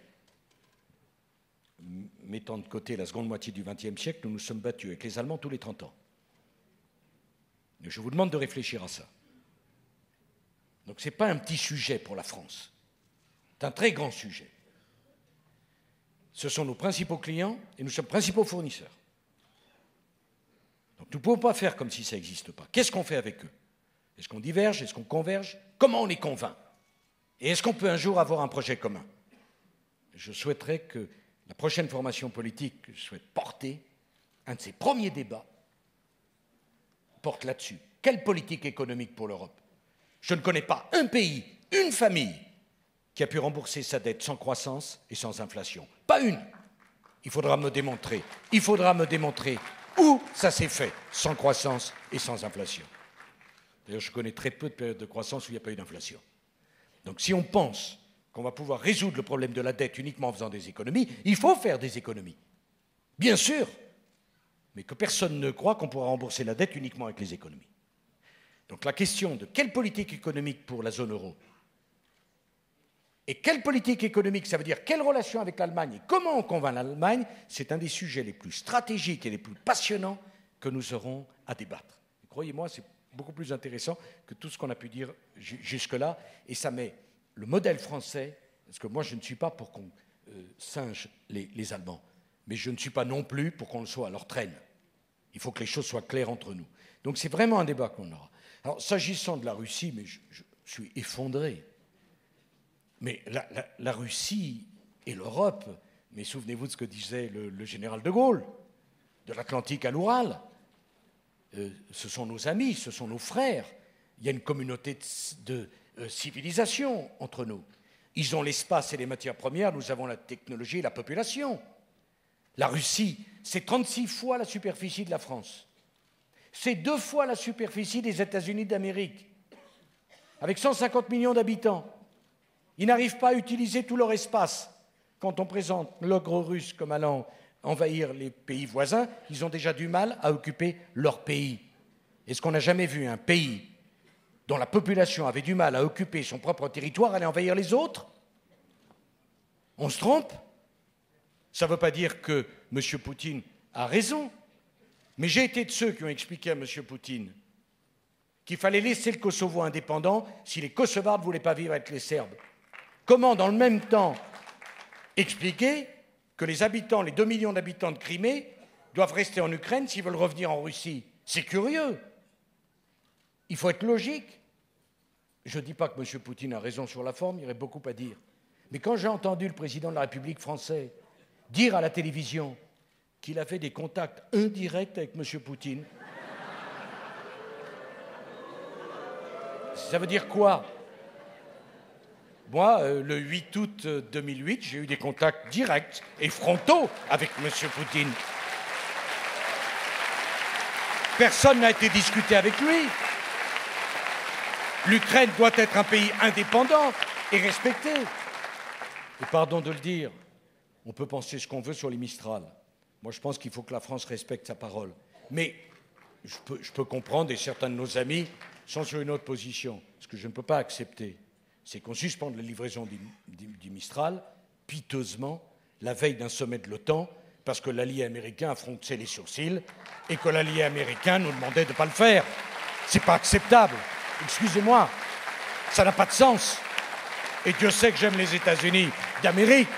Speaker 2: mettant de côté la seconde moitié du XXe siècle, nous nous sommes battus avec les Allemands tous les 30 ans. Et je vous demande de réfléchir à ça. Donc ce n'est pas un petit sujet pour la France, c'est un très grand sujet. Ce sont nos principaux clients et nous sommes principaux fournisseurs. Donc nous ne pouvons pas faire comme si ça n'existe pas. Qu'est-ce qu'on fait avec eux? Est-ce qu'on diverge? Est-ce qu'on converge? Comment on les convainc? Et est-ce qu'on peut un jour avoir un projet commun? Je souhaiterais que la prochaine formation politique que je souhaite porter, un de ses premiers débats, porte là-dessus. Quelle politique économique pour l'Europe? Je ne connais pas un pays, une famille, qui a pu rembourser sa dette sans croissance et sans inflation. Pas une. Il faudra me démontrer où ça s'est fait sans croissance et sans inflation. D'ailleurs, je connais très peu de périodes de croissance où il n'y a pas eu d'inflation. Donc si on pense qu'on va pouvoir résoudre le problème de la dette uniquement en faisant des économies, il faut faire des économies. Bien sûr, mais que personne ne croit qu'on pourra rembourser la dette uniquement avec les économies. Donc la question de quelle politique économique pour la zone euro et quelle politique économique, ça veut dire quelle relation avec l'Allemagne et comment on convainc l'Allemagne, c'est un des sujets les plus stratégiques et les plus passionnants que nous aurons à débattre. Croyez-moi, c'est beaucoup plus intéressant que tout ce qu'on a pu dire jusque-là, et ça met le modèle français, parce que moi je ne suis pas pour qu'on singe les Allemands, mais je ne suis pas non plus pour qu'on le soit à leur traîne. Il faut que les choses soient claires entre nous. Donc c'est vraiment un débat qu'on aura. Alors s'agissant de la Russie, mais je suis effondré. Mais la Russie et l'Europe, mais souvenez-vous de ce que disait le général de Gaulle, de l'Atlantique à l'Oural. Ce sont nos amis, ce sont nos frères. Il y a une communauté de civilisation entre nous. Ils ont l'espace et les matières premières, nous avons la technologie et la population. La Russie, c'est 36 fois la superficie de la France. C'est 2 fois la superficie des États-Unis d'Amérique, avec 150 millions d'habitants. Ils n'arrivent pas à utiliser tout leur espace. Quand on présente l'ogre russe comme allant envahir les pays voisins, ils ont déjà du mal à occuper leur pays. Est-ce qu'on n'a jamais vu un pays dont la population avait du mal à occuper son propre territoire aller envahir les autres? On se trompe? Ça ne veut pas dire que M. Poutine a raison, mais j'ai été de ceux qui ont expliqué à M. Poutine qu'il fallait laisser le Kosovo indépendant si les Kosovars ne voulaient pas vivre avec les Serbes. Comment, dans le même temps, expliquer que les habitants, les 2 millions d'habitants de Crimée, doivent rester en Ukraine s'ils veulent revenir en Russie. C'est curieux. Il faut être logique. Je ne dis pas que M. Poutine a raison sur la forme, il y aurait beaucoup à dire. Mais quand j'ai entendu le président de la République française dire à la télévision qu'il avait des contacts indirects avec M. Poutine, ça veut dire quoi? Moi, le 8 août 2008, j'ai eu des contacts directs et frontaux avec M. Poutine. Personne n'a été discuté avec lui. L'Ukraine doit être un pays indépendant et respecté. Et pardon de le dire, on peut penser ce qu'on veut sur les Mistral. Moi, je pense qu'il faut que la France respecte sa parole. Mais je peux comprendre, et certains de nos amis sont sur une autre position. Ce que je ne peux pas accepter, c'est qu'on suspende la livraison du Mistral, piteusement, la veille d'un sommet de l'OTAN, parce que l'allié américain a froncé les sourcils et que l'allié américain nous demandait de ne pas le faire. C'est pas acceptable. Excusez-moi, ça n'a pas de sens. Et Dieu sait que j'aime les États-Unis d'Amérique.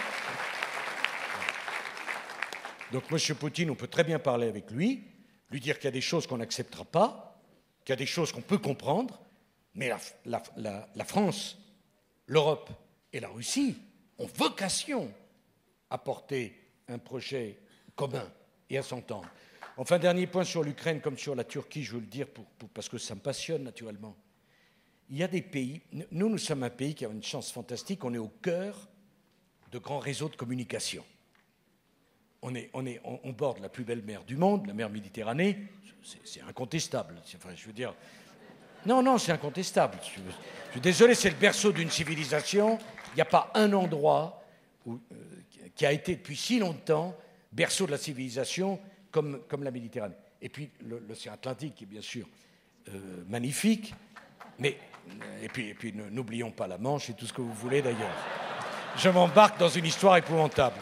Speaker 2: Donc, M. Poutine, on peut très bien parler avec lui dire qu'il y a des choses qu'on n'acceptera pas, qu'il y a des choses qu'on peut comprendre, mais la France, l'Europe et la Russie ont vocation à porter un projet commun et à s'entendre. Enfin, dernier point sur l'Ukraine comme sur la Turquie, je veux le dire parce que ça me passionne naturellement. Il y a des pays, nous sommes un pays qui a une chance fantastique, on est au cœur de grands réseaux de communication. On borde la plus belle mer du monde, la mer Méditerranée, c'est incontestable. Enfin, je veux dire, non, c'est incontestable. Je suis désolé, c'est le berceau d'une civilisation. Il n'y a pas un endroit qui a été depuis si longtemps berceau de la civilisation comme la Méditerranée. Et puis l'océan Atlantique est bien sûr magnifique, mais et puis n'oublions pas la Manche et tout ce que vous voulez d'ailleurs. Je m'embarque dans une histoire épouvantable.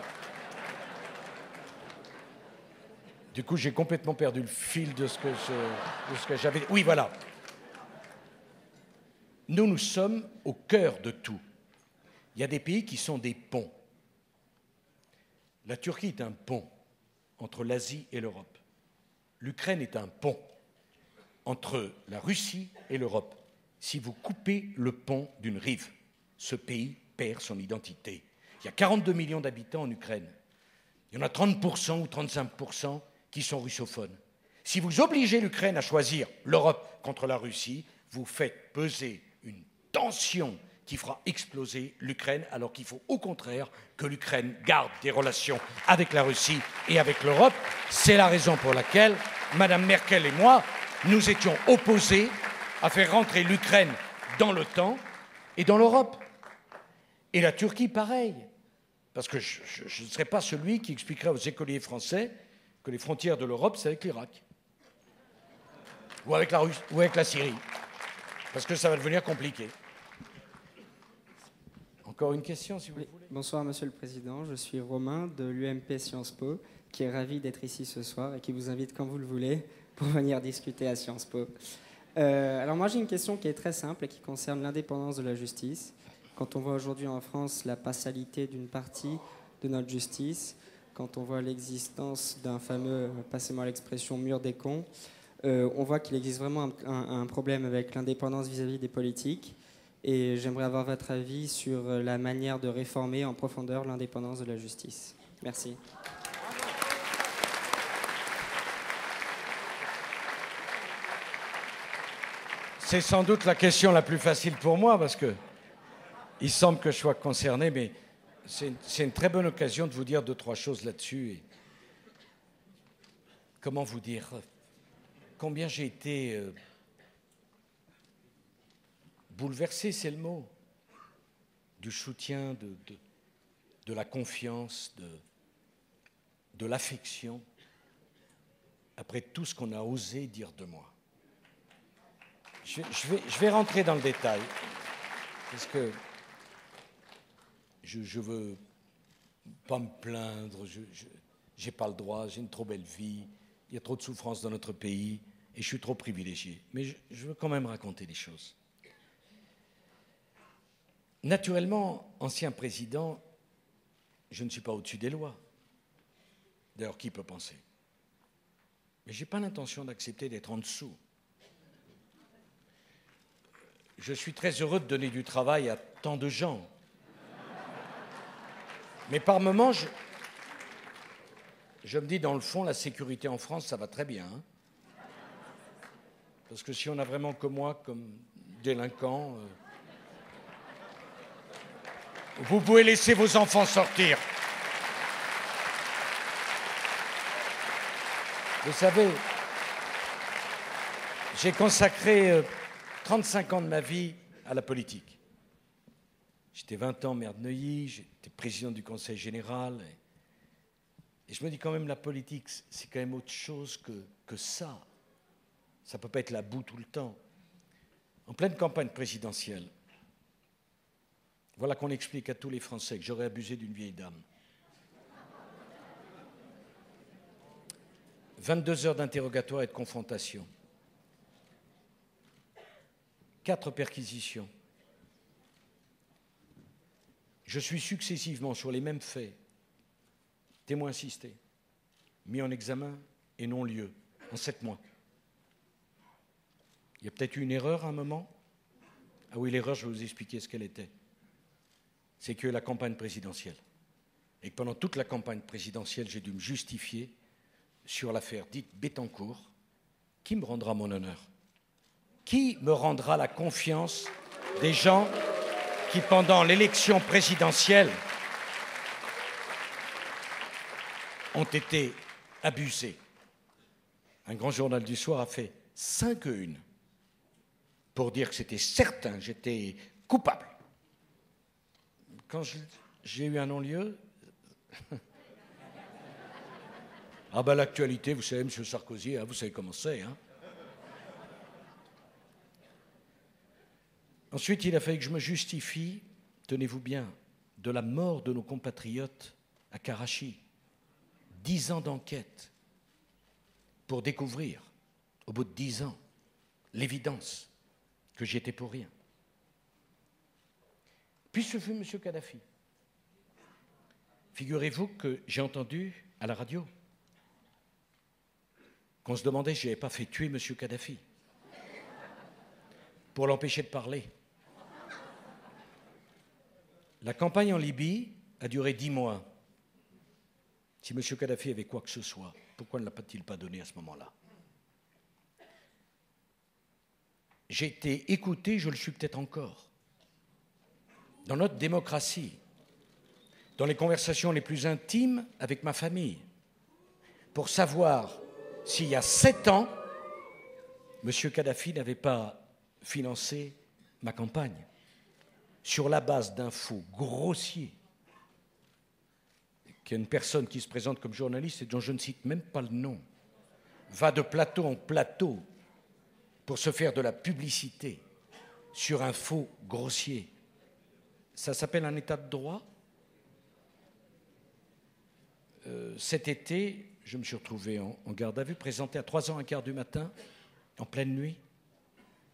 Speaker 2: Du coup, j'ai complètement perdu le fil de ce que j'avais. Oui, voilà. Nous sommes au cœur de tout. Il y a des pays qui sont des ponts. La Turquie est un pont entre l'Asie et l'Europe. L'Ukraine est un pont entre la Russie et l'Europe. Si vous coupez le pont d'une rive, ce pays perd son identité. Il y a 42 millions d'habitants en Ukraine. Il y en a 30% ou 35% qui sont russophones. Si vous obligez l'Ukraine à choisir l'Europe contre la Russie, vous faites peser une tension qui fera exploser l'Ukraine, alors qu'il faut au contraire que l'Ukraine garde des relations avec la Russie et avec l'Europe. C'est la raison pour laquelle Mme Merkel et moi, nous étions opposés à faire rentrer l'Ukraine dans l'OTAN et dans l'Europe. Et la Turquie, pareil. Parce que je ne serai pas celui qui expliquerait aux écoliers français que les frontières de l'Europe, c'est avec l'Irak. Ou avec la Russie, ou avec la Syrie. Parce que ça va devenir compliqué. Encore une question, si vous voulez.
Speaker 6: Bonsoir, Monsieur le Président. Je suis Romain de l'UMP Sciences Po, qui est ravi d'être ici ce soir et qui vous invite, quand vous le voulez, pour venir discuter à Sciences Po. Alors moi, j'ai une question qui est très simple et qui concerne l'indépendance de la justice. Quand on voit aujourd'hui en France la partialité d'une partie de notre justice, quand on voit l'existence d'un fameux, passez-moi l'expression, mur des cons, on voit qu'il existe vraiment un problème avec l'indépendance vis-à-vis des politiques. Et j'aimerais avoir votre avis sur la manière de réformer en profondeur l'indépendance de la justice. Merci.
Speaker 2: C'est sans doute la question la plus facile pour moi, parce que il semble que je sois concerné, mais c'est une très bonne occasion de vous dire 2-3 choses là-dessus. Et comment vous dire combien j'ai été bouleversé, c'est le mot, du soutien, de la confiance, de l'affection, après tout ce qu'on a osé dire de moi. Je vais rentrer dans le détail, parce que je veux pas me plaindre, j'ai pas le droit, j'ai une trop belle vie, il y a trop de souffrance dans notre pays, et je suis trop privilégié. Mais je veux quand même raconter des choses. Naturellement, ancien président, je ne suis pas au-dessus des lois. D'ailleurs, qui peut penser? Mais je n'ai pas l'intention d'accepter d'être en dessous. Je suis très heureux de donner du travail à tant de gens. Mais par moments, je me dis, dans le fond, la sécurité en France, ça va très bien. Hein, parce que si on a vraiment que moi comme délinquant, vous pouvez laisser vos enfants sortir. Vous savez, j'ai consacré 35 ans de ma vie à la politique. J'étais 20 ans maire de Neuilly, j'étais président du Conseil général. Et je me dis quand même, la politique, c'est quand même autre chose que ça. Ça ne peut pas être la boue tout le temps. En pleine campagne présidentielle, voilà qu'on explique à tous les Français que j'aurais abusé d'une vieille dame. 22 heures d'interrogatoire et de confrontation. 4 perquisitions. Je suis successivement sur les mêmes faits, témoin assisté, mis en examen et non-lieu, en 7 mois. Il y a peut-être eu une erreur à un moment. Ah oui, l'erreur, je vais vous expliquer ce qu'elle était. C'est que la campagne présidentielle. Et que pendant toute la campagne présidentielle, j'ai dû me justifier sur l'affaire dite Bettencourt. Qui me rendra mon honneur? Qui me rendra la confiance des gens qui, pendant l'élection présidentielle, ont été abusés? Un grand journal du soir a fait 5 unes pour dire que c'était certain, j'étais coupable. Quand j'ai eu un non-lieu, ah ben l'actualité, vous savez, M. Sarkozy, hein, vous savez comment c'est. Hein. Ensuite, il a fallu que je me justifie, tenez-vous bien, de la mort de nos compatriotes à Karachi. 10 ans d'enquête pour découvrir, au bout de 10 ans, l'évidence que j'y étais pour rien. Puis ce fut M. Kadhafi. Figurez-vous que j'ai entendu à la radio qu'on se demandait si je n'avais pas fait tuer M. Kadhafi pour l'empêcher de parler. La campagne en Libye a duré 10 mois. Si M. Kadhafi avait quoi que ce soit, pourquoi ne l'a-t-il pas donné à ce moment-là? J'ai été écouté, je le suis peut-être encore. Dans notre démocratie, dans les conversations les plus intimes avec ma famille, pour savoir s'il y a 7 ans, M. Kadhafi n'avait pas financé ma campagne sur la base d'infos grossiers qu'il y a une personne qui se présente comme journaliste et dont je ne cite même pas le nom, va de plateau en plateau pour se faire de la publicité sur un faux grossier. Ça s'appelle un état de droit. Cet été, je me suis retrouvé en garde à vue, présenté à 3h15 du matin, en pleine nuit.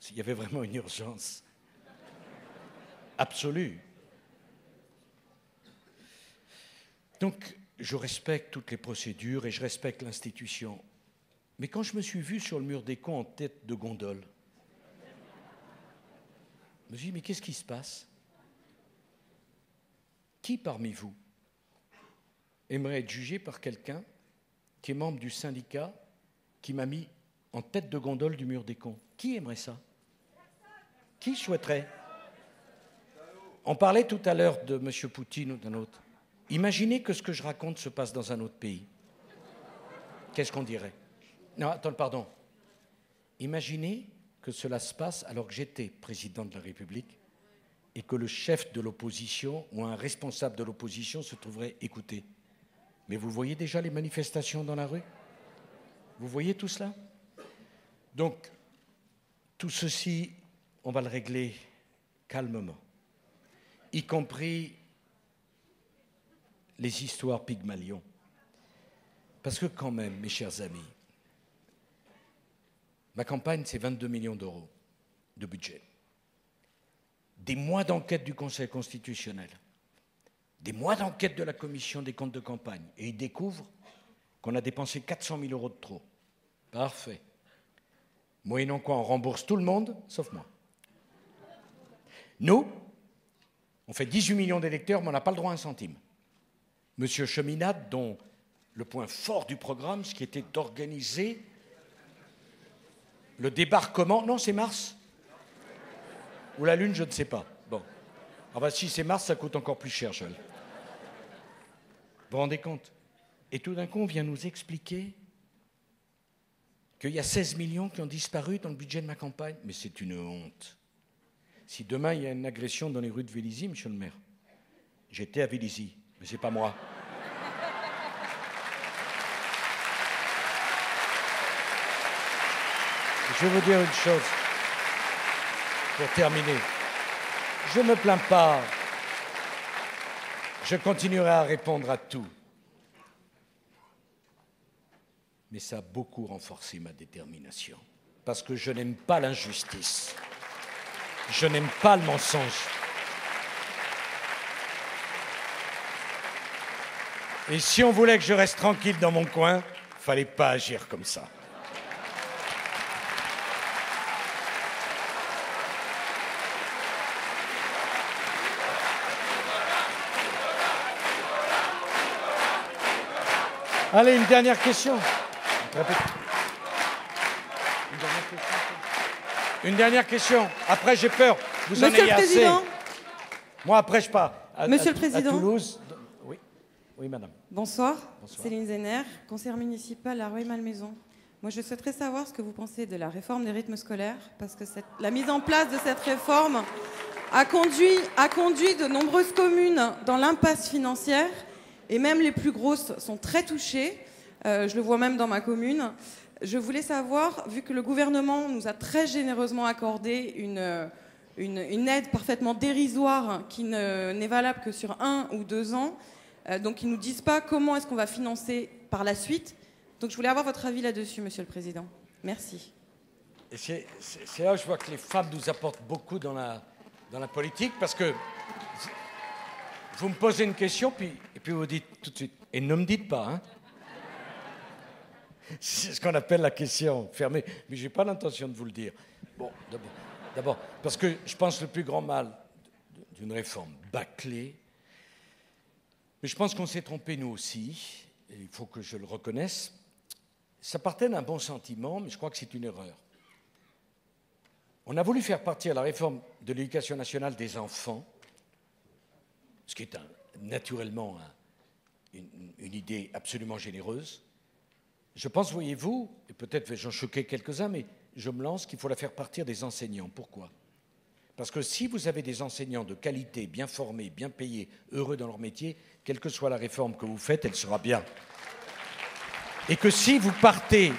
Speaker 2: Il y avait vraiment une urgence absolue. Donc, je respecte toutes les procédures et je respecte l'institution. Mais quand je me suis vu sur le mur des cons en tête de gondole, je me suis dit, mais qu'est-ce qui se passe? Qui parmi vous aimerait être jugé par quelqu'un qui est membre du syndicat qui m'a mis en tête de gondole du mur des cons? Qui aimerait ça? Qui souhaiterait? On parlait tout à l'heure de M. Poutine ou d'un autre. Imaginez que ce que je raconte se passe dans un autre pays. Qu'est-ce qu'on dirait? Non, attends, pardon. Imaginez que cela se passe alors que j'étais président de la République et que le chef de l'opposition ou un responsable de l'opposition se trouverait écouté. Mais vous voyez déjà les manifestations dans la rue? Vous voyez tout cela? Donc, tout ceci, on va le régler calmement, y compris les histoires Pygmalion. Parce que quand même, mes chers amis, ma campagne, c'est 22 millions d'euros de budget. Des mois d'enquête du Conseil constitutionnel, des mois d'enquête de la commission des comptes de campagne, et ils découvrent qu'on a dépensé 400 000 € de trop. Parfait. Moyennant quoi, on rembourse tout le monde, sauf moi. Nous, on fait 18 millions d'électeurs, mais on n'a pas le droit à un centime. Monsieur Cheminade, dont le point fort du programme, ce qui était d'organiser le débarquement... Non, c'est Mars. Ou la Lune, je ne sais pas. Bon. Enfin, si c'est Mars, ça coûte encore plus cher, Joël. Vous vous rendez compte? Et tout d'un coup, on vient nous expliquer qu'il y a 16 millions qui ont disparu dans le budget de ma campagne. Mais c'est une honte. Si demain, il y a une agression dans les rues de Vélizy, monsieur le maire, j'étais à Vélizy, mais c'est pas moi. Je vais vous dire une chose, pour terminer. Je ne me plains pas. Je continuerai à répondre à tout. Mais ça a beaucoup renforcé ma détermination. Parce que je n'aime pas l'injustice. Je n'aime pas le mensonge. Et si on voulait que je reste tranquille dans mon coin, il ne fallait pas agir comme ça. Allez, une dernière question. Une dernière question. Après, j'ai peur. Vous en ayez assez. Moi, après, je pars à Toulouse. Oui. Oui, madame.
Speaker 7: Bonsoir. Céline Zenner, conseillère municipale à Rueil-Malmaison. Moi, je souhaiterais savoir ce que vous pensez de la réforme des rythmes scolaires, parce que la mise en place de cette réforme a conduit de nombreuses communes dans l'impasse financière, et même les plus grosses sont très touchées. Je le vois même dans ma commune. Je voulais savoir, vu que le gouvernement nous a très généreusement accordé une aide parfaitement dérisoire qui n'est valable que sur 1 ou 2 ans, donc ils ne nous disent pas comment est-ce qu'on va financer par la suite. Donc je voulais avoir votre avis là-dessus, Monsieur le Président. Merci.
Speaker 2: C'est là où je vois que les femmes nous apportent beaucoup dans la politique, parce que vous me posez une question, et puis vous dites tout de suite, et ne me dites pas, hein. C'est ce qu'on appelle la question fermée, mais je n'ai pas l'intention de vous le dire. Bon, d'abord, parce que je pense que le plus grand mal d'une réforme bâclée, mais je pense qu'on s'est trompé nous aussi, et il faut que je le reconnaisse, ça partait d'un bon sentiment, mais je crois que c'est une erreur. On a voulu faire partir la réforme de l'éducation nationale des enfants, ce qui est naturellement une idée absolument généreuse. Je pense, voyez-vous, et peut-être vais-je en choquer quelques-uns, mais je me lance qu'il faut la faire partir des enseignants. Pourquoi? Parce que si vous avez des enseignants de qualité, bien formés, bien payés, heureux dans leur métier, quelle que soit la réforme que vous faites, elle sera bien. Et que si vous partez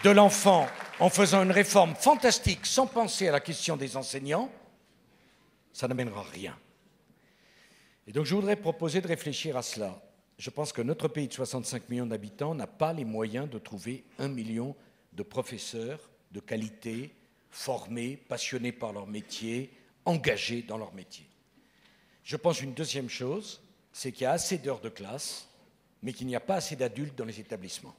Speaker 2: de l'enfant en faisant une réforme fantastique sans penser à la question des enseignants, ça n'amènera rien. Et donc je voudrais proposer de réfléchir à cela. Je pense que notre pays de 65 millions d'habitants n'a pas les moyens de trouver 1 million de professeurs de qualité, formés, passionnés par leur métier, engagés dans leur métier. Je pense une deuxième chose, c'est qu'il y a assez d'heures de classe, mais qu'il n'y a pas assez d'adultes dans les établissements.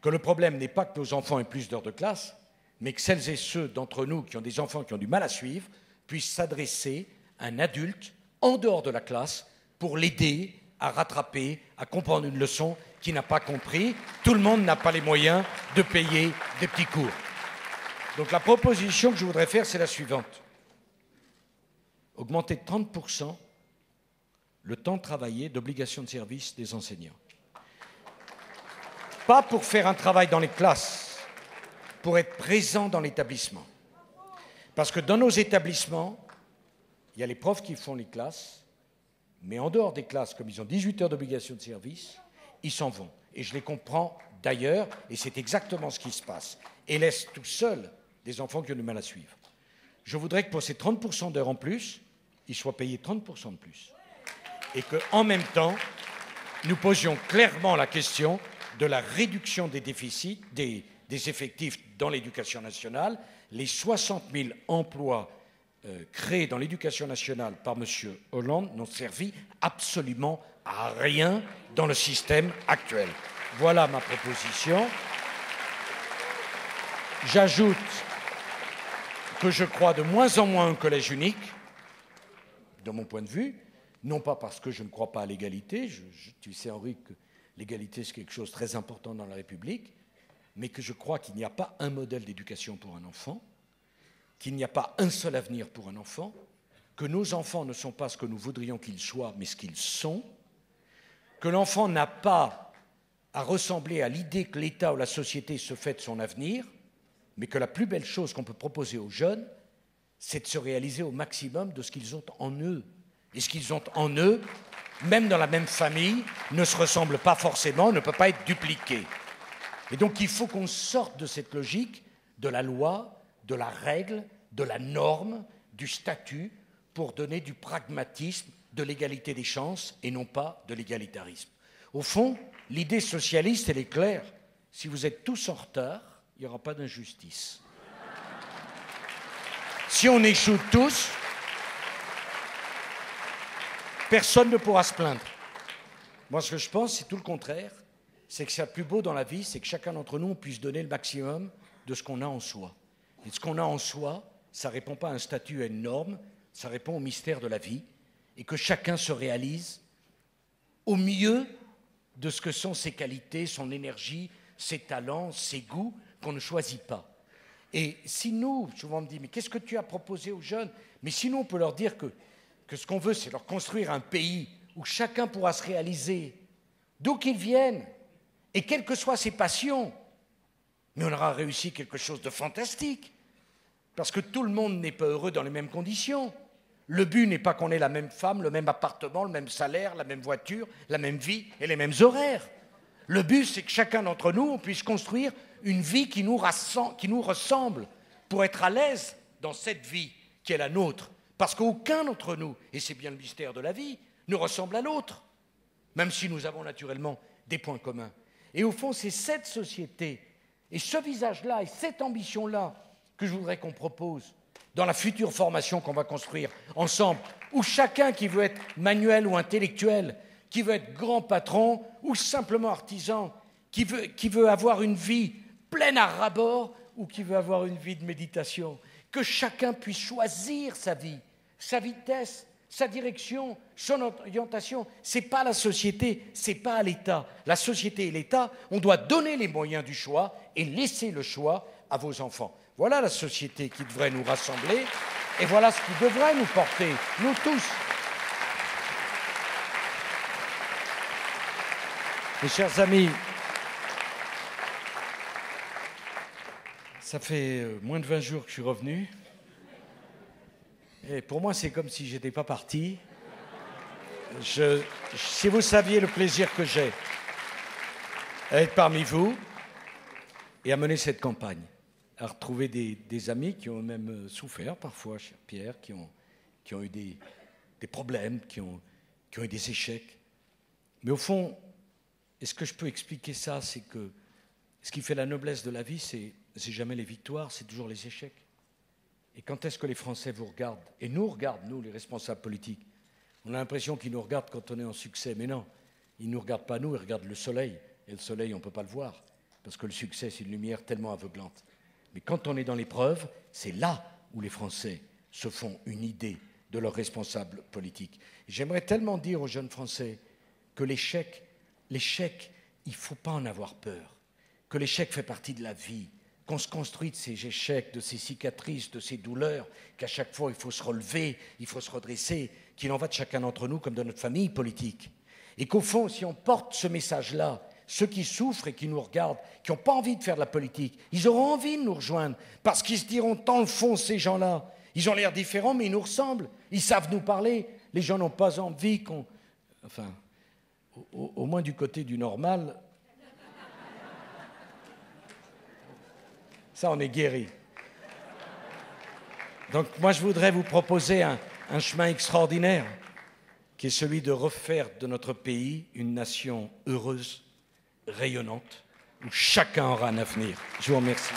Speaker 2: Que le problème n'est pas que nos enfants aient plus d'heures de classe, mais que celles et ceux d'entre nous qui ont des enfants qui ont du mal à suivre puissent s'adresser à un adulte en dehors de la classe pour l'aider à rattraper, à comprendre une leçon qu'il n'a pas compris. Tout le monde n'a pas les moyens de payer des petits cours. Donc la proposition que je voudrais faire, c'est la suivante. Augmenter de 30% le temps travaillé d'obligation de service des enseignants. Pas pour faire un travail dans les classes, pour être présent dans l'établissement. Parce que dans nos établissements, il y a les profs qui font les classes, mais en dehors des classes, comme ils ont 18 heures d'obligation de service, ils s'en vont. Et je les comprends d'ailleurs, et c'est exactement ce qui se passe. Et laissent tout seuls des enfants qui ont du mal à suivre. Je voudrais que pour ces 30% d'heures en plus, ils soient payés 30% de plus. Et qu'en même temps, nous posions clairement la question de la réduction des déficits, des effectifs dans l'éducation nationale. Les 60 000 emplois créés dans l'éducation nationale par M. Hollande n'ont servi absolument à rien dans le système actuel. Voilà ma proposition. J'ajoute que je crois de moins en moins au collège unique, de mon point de vue, non pas parce que je ne crois pas à l'égalité, tu sais Henri que l'égalité c'est quelque chose de très important dans la République, mais que je crois qu'il n'y a pas un modèle d'éducation pour un enfant, qu'il n'y a pas un seul avenir pour un enfant, que nos enfants ne sont pas ce que nous voudrions qu'ils soient, mais ce qu'ils sont, que l'enfant n'a pas à ressembler à l'idée que l'État ou la société se fait de son avenir, mais que la plus belle chose qu'on peut proposer aux jeunes, c'est de se réaliser au maximum de ce qu'ils ont en eux. Et ce qu'ils ont en eux, même dans la même famille, ne se ressemble pas forcément, ne peut pas être dupliqué. Et donc il faut qu'on sorte de cette logique de la loi, de la règle, de la norme, du statut, pour donner du pragmatisme, de l'égalité des chances et non pas de l'égalitarisme. Au fond, l'idée socialiste, elle est claire. Si vous êtes tous en retard, il n'y aura pas d'injustice. Si on échoue tous, personne ne pourra se plaindre. Moi, ce que je pense, c'est tout le contraire. C'est que ce qu'il y a de plus beau dans la vie, c'est que chacun d'entre nous puisse donner le maximum de ce qu'on a en soi. Et ce qu'on a en soi, ça ne répond pas à un statut, à une norme, ça répond au mystère de la vie, et que chacun se réalise au mieux de ce que sont ses qualités, son énergie, ses talents, ses goûts, qu'on ne choisit pas. Et si nous, souvent on me dit, mais qu'est-ce que tu as proposé aux jeunes? Mais sinon, on peut leur dire que ce qu'on veut, c'est leur construire un pays où chacun pourra se réaliser d'où qu'il vienne, et quelles que soient ses passions. Mais on aura réussi quelque chose de fantastique, parce que tout le monde n'est pas heureux dans les mêmes conditions. Le but n'est pas qu'on ait la même femme, le même appartement, le même salaire, la même voiture, la même vie et les mêmes horaires. Le but, c'est que chacun d'entre nous, on puisse construire une vie qui nous ressemble pour être à l'aise dans cette vie qui est la nôtre. Parce qu'aucun d'entre nous, et c'est bien le mystère de la vie, ne ressemble à l'autre, même si nous avons naturellement des points communs. Et au fond, c'est cette société et ce visage-là et cette ambition-là que je voudrais qu'on propose dans la future formation qu'on va construire ensemble, où chacun qui veut être manuel ou intellectuel, qui veut être grand patron ou simplement artisan, qui veut avoir une vie pleine à ras-bord ou qui veut avoir une vie de méditation, que chacun puisse choisir sa vie, sa vitesse, sa direction, son orientation. Ce n'est pas la société, ce n'est pas l'État. La société et l'État, on doit donner les moyens du choix et laisser le choix à vos enfants. Voilà la société qui devrait nous rassembler et voilà ce qui devrait nous porter, nous tous. Mes chers amis, ça fait moins de 20 jours que je suis revenu. Et pour moi, c'est comme si je n'étais pas parti. Si vous saviez le plaisir que j'ai à être parmi vous et à mener cette campagne, à retrouver des amis qui ont même souffert parfois, cher Pierre, qui ont eu des problèmes, qui ont eu des échecs. Mais au fond, est-ce que je peux expliquer ça? C'est que ce qui fait la noblesse de la vie, c'est jamais les victoires, c'est toujours les échecs. Et quand est-ce que les Français vous regardent? Et nous regardent, nous, les responsables politiques. On a l'impression qu'ils nous regardent quand on est en succès. Mais non, ils ne nous regardent pas nous, ils regardent le soleil. Et le soleil, on ne peut pas le voir, parce que le succès, c'est une lumière tellement aveuglante. Mais quand on est dans l'épreuve, c'est là où les Français se font une idée de leurs responsables politiques. J'aimerais tellement dire aux jeunes Français que l'échec, il ne faut pas en avoir peur. Que l'échec fait partie de la vie. Qu'on se construit de ces échecs, de ces cicatrices, de ces douleurs, qu'à chaque fois il faut se relever, il faut se redresser, qu'il en va de chacun d'entre nous comme de notre famille politique. Et qu'au fond, si on porte ce message-là, ceux qui souffrent et qui nous regardent, qui n'ont pas envie de faire de la politique, ils auront envie de nous rejoindre, parce qu'ils se diront, dans le fond, ces gens-là, ils ont l'air différents, mais ils nous ressemblent, ils savent nous parler, les gens n'ont pas envie qu'on... Enfin, au moins du côté du normal... Ça, on est guéri. Donc, moi, je voudrais vous proposer un chemin extraordinaire, qui est celui de refaire de notre pays une nation heureuse, rayonnante, où chacun aura un avenir. Je vous remercie.